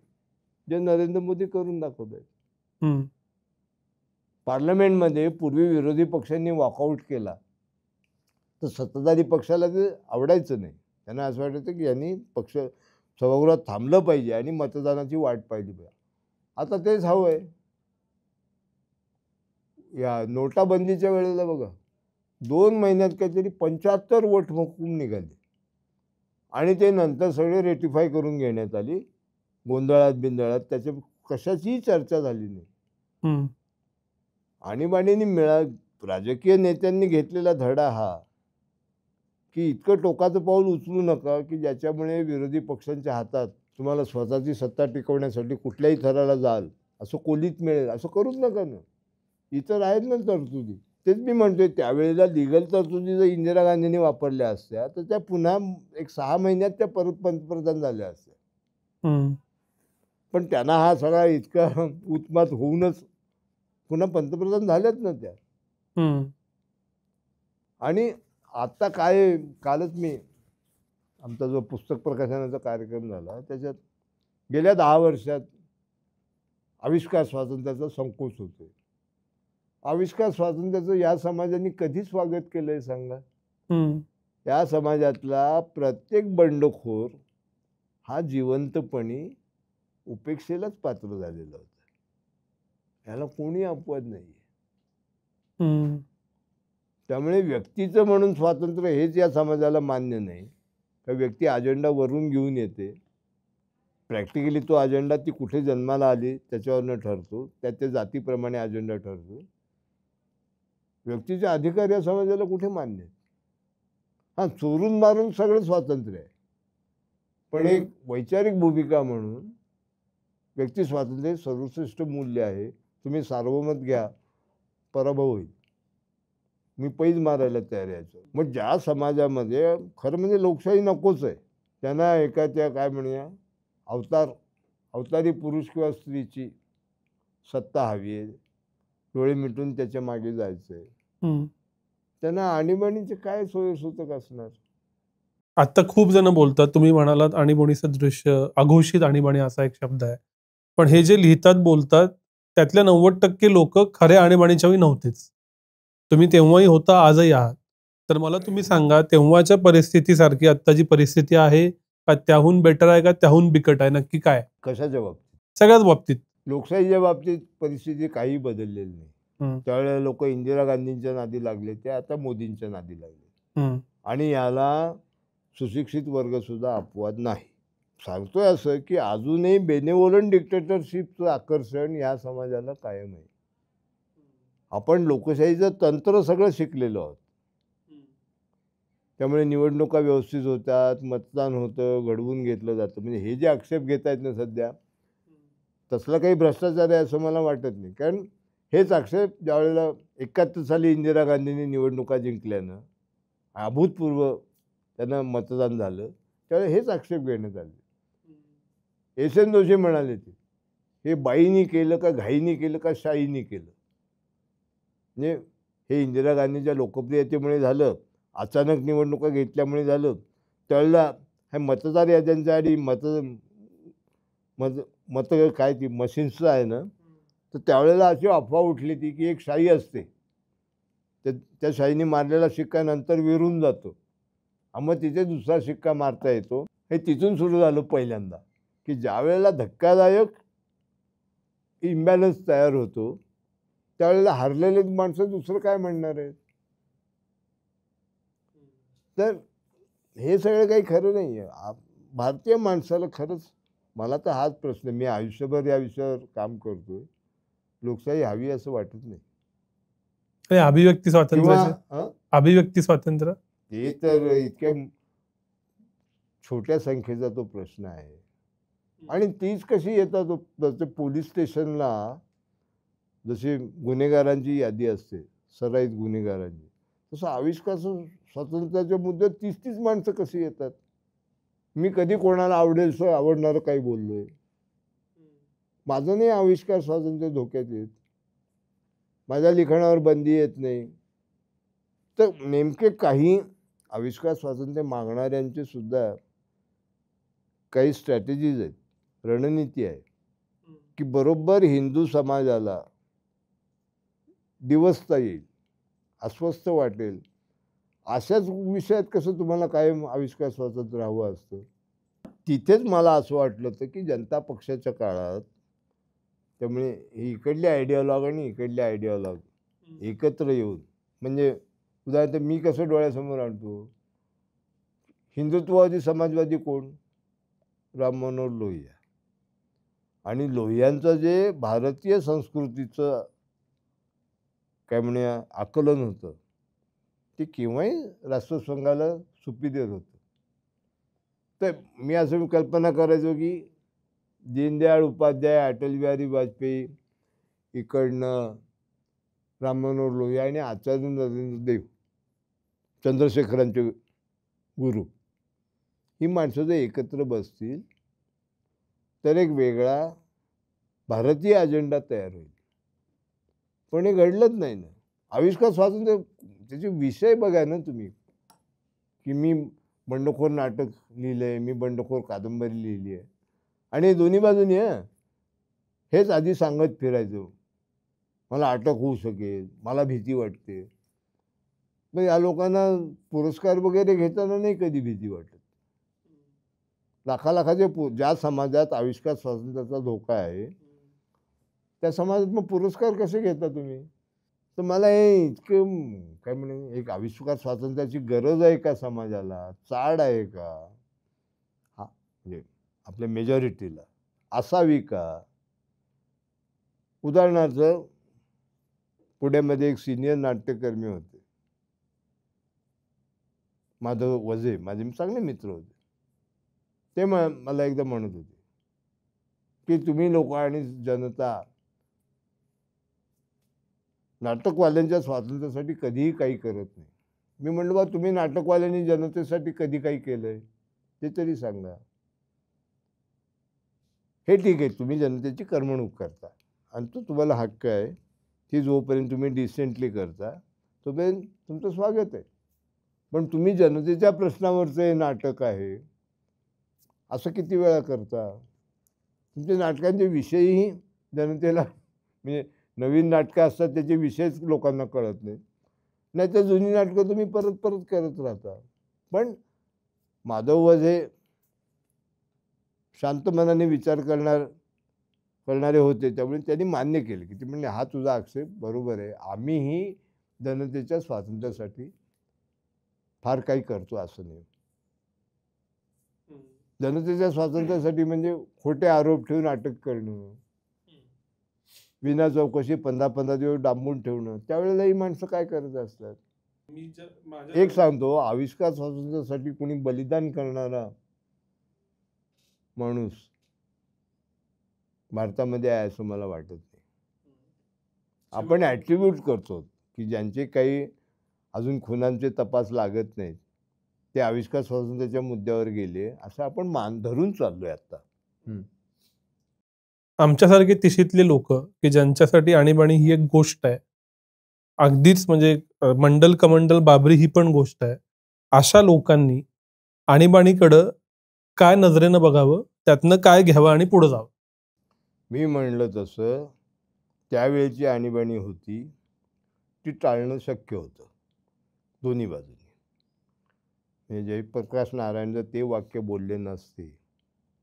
जे नरेंद्र मोदी करून दाखवत आहेत. पार्लमेंटमध्ये पूर्वी विरोधी पक्षांनी वॉकआउट केला तर सत्ताधारी पक्षाला ते आवडायचं नाही. त्यांना असं वाटायचं की यांनी पक्ष सभागृहात थांबलं पाहिजे आणि मतदानाची वाट पाहिली पाहिजे. आता तेच हवं आहे. या नोटाबंदीच्या वेळेला बघा, 2 महिन्यात काहीतरी 75 वोट हुकूम निघाले आणि ते नंतर सगळे रेटिफाय करून घेण्यात आली. गोंधळात बिंदळात त्याच्या कशाचीही चर्चा झाली नाही. आणीबाणीने राजकीय नेत्यांनी घेतलेला धडा हा की इतकं टोकाचं पाऊल उचलू नका की ज्याच्यामुळे विरोधी पक्षांच्या हातात तुम्हाला स्वतःची सत्ता टिकवण्यासाठी कुठल्याही थराला जाल असं कोलीत मिळेल, असं करूच नका ना. इतर आहेत ना तरतुदी. तेच मी म्हणतोय त्यावेळेला लिगल तरतुदी जर इंदिरा गांधींनी वापरल्या असत्या तर त्या पुन्हा एक 6 महिन्यात त्या परत पंतप्रधान झाल्या असत्या. हम्म. पण त्यांना हा सगळा इतका उत्मात होऊनच पुन्हा पंतप्रधान झाल्याच ना त्या. हम्म. आणि आता काय आहे, कालच मी आमचा जो पुस्तक प्रकाशनाचा कार्यक्रम झाला त्याच्यात गेल्या 10 वर्षात आविष्कार स्वातंत्र्याचा संकोच होतोय. आविष्कार स्वातंत्र्याचं या समाजाने कधी स्वागत केलंय सांगा? हम्म. या समाजातला प्रत्येक बंडखोर हा जिवंतपणी उपेक्षेलाच पात्र झालेला होता. ह्याला कोणी अपवाद नाही. हम्म. त्यामुळे व्यक्तीचं म्हणून स्वातंत्र्य हेच या समाजाला मान्य नाही. तर व्यक्ती अजेंडा वरून घेऊन येते. प्रॅक्टिकली तो अजेंडा ती कुठे जन्माला आली त्याच्यावरनं ठरतो. त्या जातीप्रमाणे अजेंडा ठरतो. व्यक्तीचे अधिकार या समाजाला कुठे मान्य आहेत? हां, चोरून मारून सगळं स्वातंत्र्य आहे. पण एक वैचारिक भूमिका म्हणून व्यक्ती स्वातंत्र्य सर्वश्रेष्ठ मूल्य आहे. तुम्ही सार्वमत घ्या, पराभव होईल. मी पैज मारायला तयार यायचो. मग ज्या समाजामध्ये खरं म्हणजे लोकशाही नकोच आहे त्यांना एकाच्या काय म्हणूया अवतारी पुरुष किंवा स्त्रीची सत्ता हवी आहे. डोळे मिटून त्याच्या मागे जायचं आहे. हम्म. त्यांना आणीबाणीचे काय सोयीसूचक असणार? आता खूप जण बोलतात, तुम्ही म्हणालात आणीबाणी सदृश्य, अघोषित आणीबाणी असा एक शब्द आहे. पण हे जे लिहितात बोलतात त्यातल्या 90% लोक खऱ्या आणीबाणीच्या वेळी नव्हतेच. तुम्ही तेव्हाही होता, आजही आहात. तर मला तुम्ही सांगा, तेव्हाच्या परिस्थितीसारखी आत्ताची परिस्थिती आहे का त्याहून बेटर आहे का त्याहून बिकट आहे? नक्की काय? कशाच्या बाबतीत? सगळ्याच बाबतीत. लोकशाहीच्या बाबतीत परिस्थिती काही बदललेली नाही. हम्म. त्यावेळेला लोक इंदिरा गांधींच्या नादी लागले, ते आता मोदींच्या नादी लागले. हम्म. आणि याला सुशिक्षित वर्ग सुद्धा अपवाद नाही. सांगतोय असं की अजूनही बेनेवोलंट डिक्टेटरशिपचं आकर्षण या समाजाला कायम आहे. आपण लोकशाहीचं तंत्र सगळं शिकलेलो आहोत. त्यामुळे निवडणुका व्यवस्थित होतात, मतदान होतं, घडवून घेतलं जातं. म्हणजे हे जे आक्षेप घेत आहेत ना सध्या, तसला काही भ्रष्टाचार आहे असं मला वाटत नाही. कारण हेच आक्षेप ज्यावेळेला 71 साली इंदिरा गांधींनी निवडणुका जिंकल्यानं अभूतपूर्व त्यांना मतदान झालं, त्यावेळेला हेच आक्षेप घेण्यात आले. एस.एन. जोशी म्हणाले ते, हे बाईनी केलं का घाईनी केलं का शाईनी केलं? म्हणजे हे इंदिरा गांधींच्या लोकप्रियतेमुळे झालं, अचानक निवडणुका घेतल्यामुळे झालं, त्यावेळेला हे मतदार याद्यांच्या आधी मत काय ती मशीन्सचं आहे ना, तर त्यावेळेला अशी अफवा उठली ती की एक शाई असते, त्या शाईने मारलेला शिक्का नंतर विरून जातो, मग तिथे दुसरा शिक्का मारता येतो. हे तिथून सुरू झालं पहिल्यांदा की ज्या वेळेला धक्कादायक इम्बॅलन्स तयार होतो त्यावेळेला हरलेले माणसं दुसरं काय म्हणणार आहेत? तर हे सगळं काही खरं नाही आहे. भारतीय माणसाला खरंच मला तर हाच प्रश्न, मी आयुष्यभर या विषयावर काम करतोय, लोकशाही हवी असं वाटत नाही. अभिव्यक्ती स्वातंत्र्य, अभिव्यक्ती स्वातंत्र्य हे तर इतक्या छोट्या संख्येचा तो प्रश्न आहे. आणि तीच कशी येतात पोलीस स्टेशनला जशी गुन्हेगारांची यादी असते, सराईत गुन्हेगारांची, तसं आविष्कार स्वातंत्र्याच्या मुद्द्यात 30 माणसं कशी येतात? मी कधी कोणाला आवडणारं काही बोललोय? माझं नाही आविष्कार स्वातंत्र्य धोक्यात येत, माझ्या लिखाणावर बंदी येत नाही. तर नेमके काही आविष्कार स्वातंत्र्य मागणाऱ्यांचे सुद्धा काही स्ट्रॅटेजीज आहेत, रणनीती आहे की बरोबर हिंदू समाजाला दिवसता येईल, अस्वस्थ वाटेल, अशाच विषयात कसं तुम्हाला कायम आविष्कार स्वातंत्र्य हवं असतं. तिथेच मला असं वाटलं होतं की जनता पक्षाच्या काळात त्यामुळे ही इकडली आयडिओलॉग आणि इकडली आयडिओलॉग एकत्र येऊन, म्हणजे उदाहरणार्थ मी कसं डोळ्यासमोर आणतो, हिंदुत्ववादी समाजवादी कोण? राम मनोहर लोहिया. आणि लोहियांचं जे भारतीय संस्कृतीचं काय म्हणूया आकलन होतं ते केव्हाही राष्ट्रसंघाला सुपिरियर होतं. तर मी असं कल्पना करायचो की दीनदयाळ उपाध्याय, अटल बिहारी वाजपेयी, इकडनं राम मनोहर लोहिया आणि आचार्य नरेंद्र देव, चंद्रशेखरांचे गुरु, ही माणसं जर एकत्र बसतील तर एक वेगळा भारतीय अजेंडा तयार होईल. पण हे घडलंच नाही ना. आविष्कार स्वातंत्र्य त्याचे विषय बघा ना तुम्ही, की मी बंडखोर नाटक लिहिलंय, मी बंडखोर कादंबरी लिहिली आहे, आणि दोन्ही बाजूनी हेच आधी सांगत फिरायचं, मला अटक होऊ शकेल, मला भीती वाटते. मग या लोकांना पुरस्कार वगैरे घेताना नाही कधी भीती वाटत. लाखाचे ज्या समाजात आविष्कार स्वातंत्र्याचा धोका आहे त्या समाजात मग पुरस्कार कसे घेता तुम्ही? तर मला हे इतकं काय म्हणे, एक आविष्कार स्वातंत्र्याची गरज आहे का समाजाला, चाड आहे का, हा म्हणजे आपल्या मेजॉरिटीला असावी का? उदाहरणार्थ पुण्यामध्ये एक सिनियर नाट्यकर्मी होते, माधव वझे, माझे चांगले मित्र होते. ते मला एकदा म्हणत होते की तुम्ही लोक आणि जनता नाटकवाल्यांच्या स्वातंत्र्यासाठी कधीही काही करत नाही. मी म्हणलं बा, तुम्ही नाटकवाल्यांनी जनतेसाठी कधी काही केलंय ते तरी सांगा. हे ठीक आहे, तुम्ही जनतेची करमणूक करता आणि तो तुम्हाला हक्क आहे, की जोपर्यंत तुम्ही डिसेंटली करता तोपर्यंत तुमचं स्वागत आहे. पण तुम्ही जनतेच्या प्रश्नावरचं हे नाटक आहे असं किती वेळा करता? तुमच्या नाटकांचे विषयही जनतेला, म्हणजे नवीन नाटकं असतात त्याचे विषयच लोकांना कळत नाहीत, नाही तर जुनी नाटकं तुम्ही परत परत करत राहता. पण माधव वझे शांत मनाने विचार करणारे होते, त्यामुळे त्यांनी मान्य केलं, की ते म्हणले हा तुझा आक्षेप बरोबर आहे, आम्हीही जनतेच्या स्वातंत्र्यासाठी फार काही करतो असं नाही. जनतेच्या स्वातंत्र्यासाठी म्हणजे खोटे आरोप ठेवून अटक करणं, विना चौकशी 15-15 दिवस डांबून ठेवणं, त्यावेळेला ही माणसं काय करत असतात? एक सांगतो, आविष्कार स्वातंत्र्यासाठी कोणी बलिदान करणारा माणूस भारतामध्ये आहे असं मला वाटत नाही. आपण ॲट्रिब्यूट करतो की ज्यांचे काही अजून खुनांचे तपास लागत नाहीत ते आविष्कार स्वातंत्र्याच्या मुद्द्यावर गेले असं आपण धरून चाललोय आता. आमच्यासारखे तिशीतले लोक की ज्यांच्यासाठी आणीबाणी ही एक गोष्ट आहे, अगदीच म्हणजे मंडल कमंडल बाबरी ही पण गोष्ट आहे, अशा लोकांनी आणीबाणीकडं काय नजरेनं बघावं, त्यातनं काय घ्यावं आणि पुढे जावं? मी म्हणलं तसं त्यावेळची आणीबाणी होती ती टाळणं शक्य होतं दोन्ही बाजूनी. म्हणजे जयप्रकाश नारायण जर ते वाक्य बोलले नसते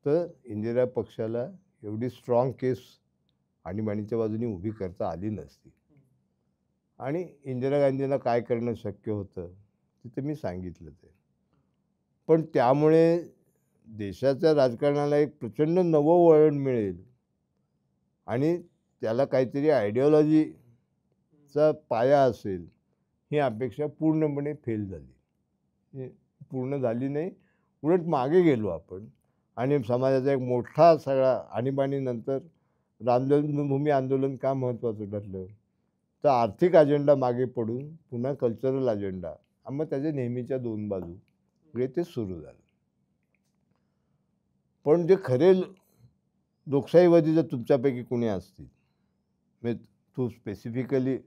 तर इंदिरा पक्षाला एवढी स्ट्रॉंग केस आणीबाणीच्या बाजूने उभी करता आली नसती. आणि इंदिरा गांधींना काय करणं शक्य होतं ते मी सांगितलं ते. पण त्यामुळे देशाच्या राजकारणाला एक प्रचंड नवं वळण मिळेल आणि त्याला काहीतरी आयडिओलॉजीचा पाया असेल ही अपेक्षा पूर्णपणे फेल झाली. पूर्ण झाली नाही, उलट मागे गेलो आपण. आणि समाजाचा एक मोठा सगळा आणीबाणीनंतर राम जन्मभूमी आंदोलन का महत्त्वाचं ठरलं तर आर्थिक अजेंडा मागे पडून पुन्हा कल्चरल अजेंडा, मग त्याच्या नेहमीच्या दोन बाजू ते सुरू झालं. पण जे खरे लोकशाहीवादी जर तुमच्यापैकी कोणी असतील, म्हणजे तू स्पेसिफिकली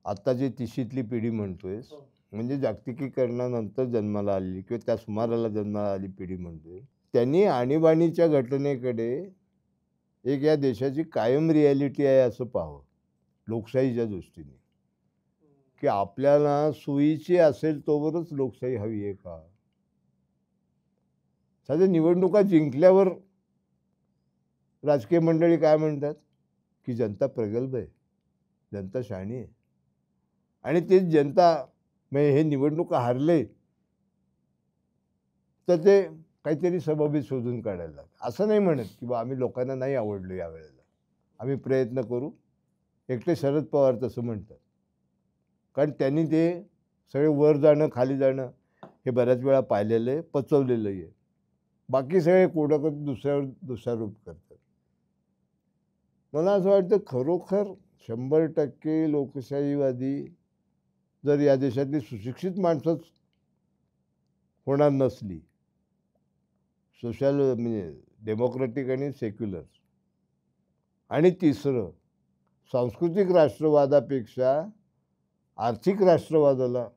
आत्ताची तिशीतली पिढी म्हणतोयस, म्हणजे जागतिकीकरणानंतर जन्माला आलेली किंवा त्या सुमाराला जन्माला आली पिढी म्हणतोय, त्यांनी आणीबाणीच्या घटनेकडे एक या देशाची कायम रिॲलिटी आहे असं पाहावं लोकशाहीच्या दृष्टीने, की आपल्याला सोयीची असेल तोवरच लोकशाही हवी आहे का? साध्या निवडणुका जिंकल्यावर राजकीय मंडळी काय म्हणतात की जनता प्रगल्भ आहे, जनता शहाणी आहे, आणि तेच जनता म्हणजे हे निवडणुका हारले तर ते काहीतरी सबबी शोधून काढायला लागतं. असं नाही म्हणत की बा आम्ही लोकांना नाही आवडलो यावेळेला, आम्ही प्रयत्न करू. एकटे शरद पवार तसं म्हणतात, कारण त्यांनी ते सगळे वर जाणं खाली जाणं हे बऱ्याच वेळा पाहिलेलं आहे, पचवलेलंही आहे. बाकी सगळे कोणाकडे दुसऱ्यावर दोषारोप करतात. मला असं वाटतं खरोखर 100% लोकशाहीवादी जर या देशातली सुशिक्षित माणसंच होणार नसली, सोशल म्हणजे डेमोक्रेटिक आणि सेक्युलर, आणि तिसरं सांस्कृतिक राष्ट्रवादापेक्षा आर्थिक राष्ट्रवादाला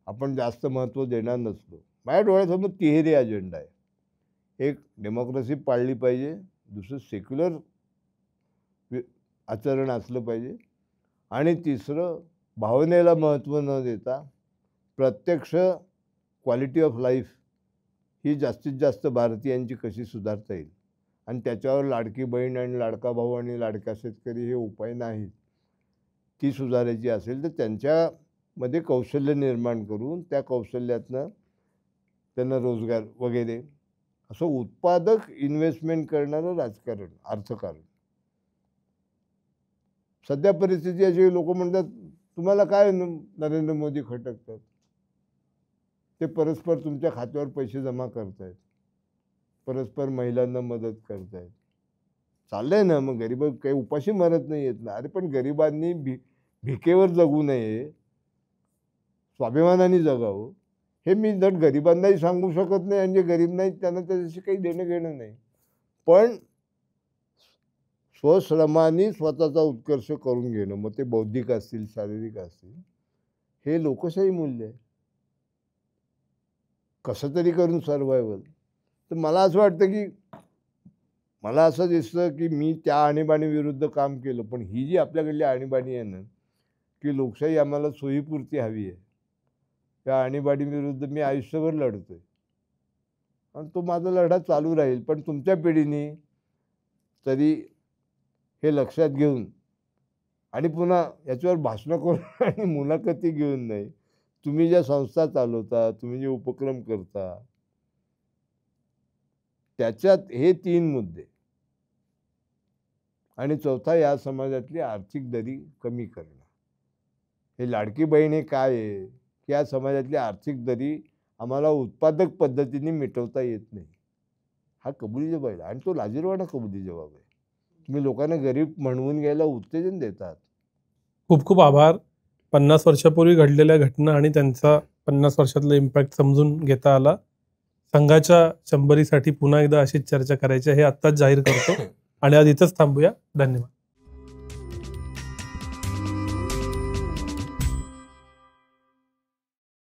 आपण जास्त महत्त्व देणार नसलो, माझ्या डोळ्यासमोर तिहेरी अजेंडा आहे. एक डेमोक्रेसी पाळली पाहिजे, दुसरं सेक्युलर आचरण असलं पाहिजे, आणि तिसरं भावनेला महत्त्व न देता प्रत्यक्ष क्वालिटी ऑफ लाईफ ही जास्तीत जास्त भारतीयांची कशी सुधारता येईल, आणि त्याच्यावर लाडकी बहीण आणि लाडका भाऊ आणि लाडका शेतकरी हे उपाय नाहीत. ती सुधारायची असेल तर त्यांच्यामध्ये कौशल्य निर्माण करून त्या कौशल्यातनं त्यांना रोजगार वगैरे असं उत्पादक इन्व्हेस्टमेंट करणारं राजकारण, अर्थकारण. सध्या परिस्थिती अशी, लोक म्हणतात तुम्हाला काय नरेंद्र मोदी खटकतात, ते परस्पर तुमच्या खात्यावर पैसे जमा करतायत, परस्पर महिलांना मदत करतायत, चाललंय ना. मग गरीब काही उपाशी मरत नाही येत ना. अरे पण गरिबांनी भिकेवर जगू नये, स्वाभिमानाने जगावं, हे मी जर गरिबांनाही सांगू शकत नाही, आणि जे गरीब नाहीत त्यांना त्याच्याशी काही देणं घेणं नाही. पण स्वश्रमाने स्वतःचा उत्कर्ष करून घेणं, मग ते बौद्धिक असतील, शारीरिक असतील, हे लोकशाही मूल्य आहे. कसं तरी करून सर्वायवल. तर मला असं वाटतं की मला असं दिसतं की मी त्या आणीबाणी विरुद्ध काम केलं, पण ही जी आपल्याकडली आणीबाणी आहे ना, की लोकशाही आम्हाला सोयीपुरती हवी आहे, त्या आणीबाणी विरुद्ध मी आयुष्यभर लढतोय, आणि तो माझा लढा चालू राहील. पण तुमच्या पिढीने तरी हे लक्षात घेऊन, आणि पुन्हा याच्यावर भाषणं करून आणि मुलाखती घेऊन नाही, तुम्ही ज्या संस्था चालवता, तुम्ही जे उपक्रम करता, त्याच्यात हे 3 मुद्दे, आणि चौथा या समाजातली आर्थिक दरी कमी करणं. हे लाडकी बहीण हे काय आहे की या समाजातली आर्थिक दरी आम्हाला उत्पादक पद्धतीने मिटवता येत नाही, हा कबुली जबाब आहे, आणि तो लाजिरवाणा कबुली जबाब आहे. तुम्ही लोकांना गरीब म्हणवून घ्यायला उत्तेजन देतात. खूप खूप आभार. 50 वर्षापूर्वी घडलेल्या घटना आणि त्यांचा 50 वर्षातला इम्पॅक्ट समजून घेता आला. संघाच्या 100साठी पुन्हा एकदा अशीच चर्चा करायची हे आत्ताच जाहीर करतो, आणि आज इथंच थांबूया. धन्यवाद.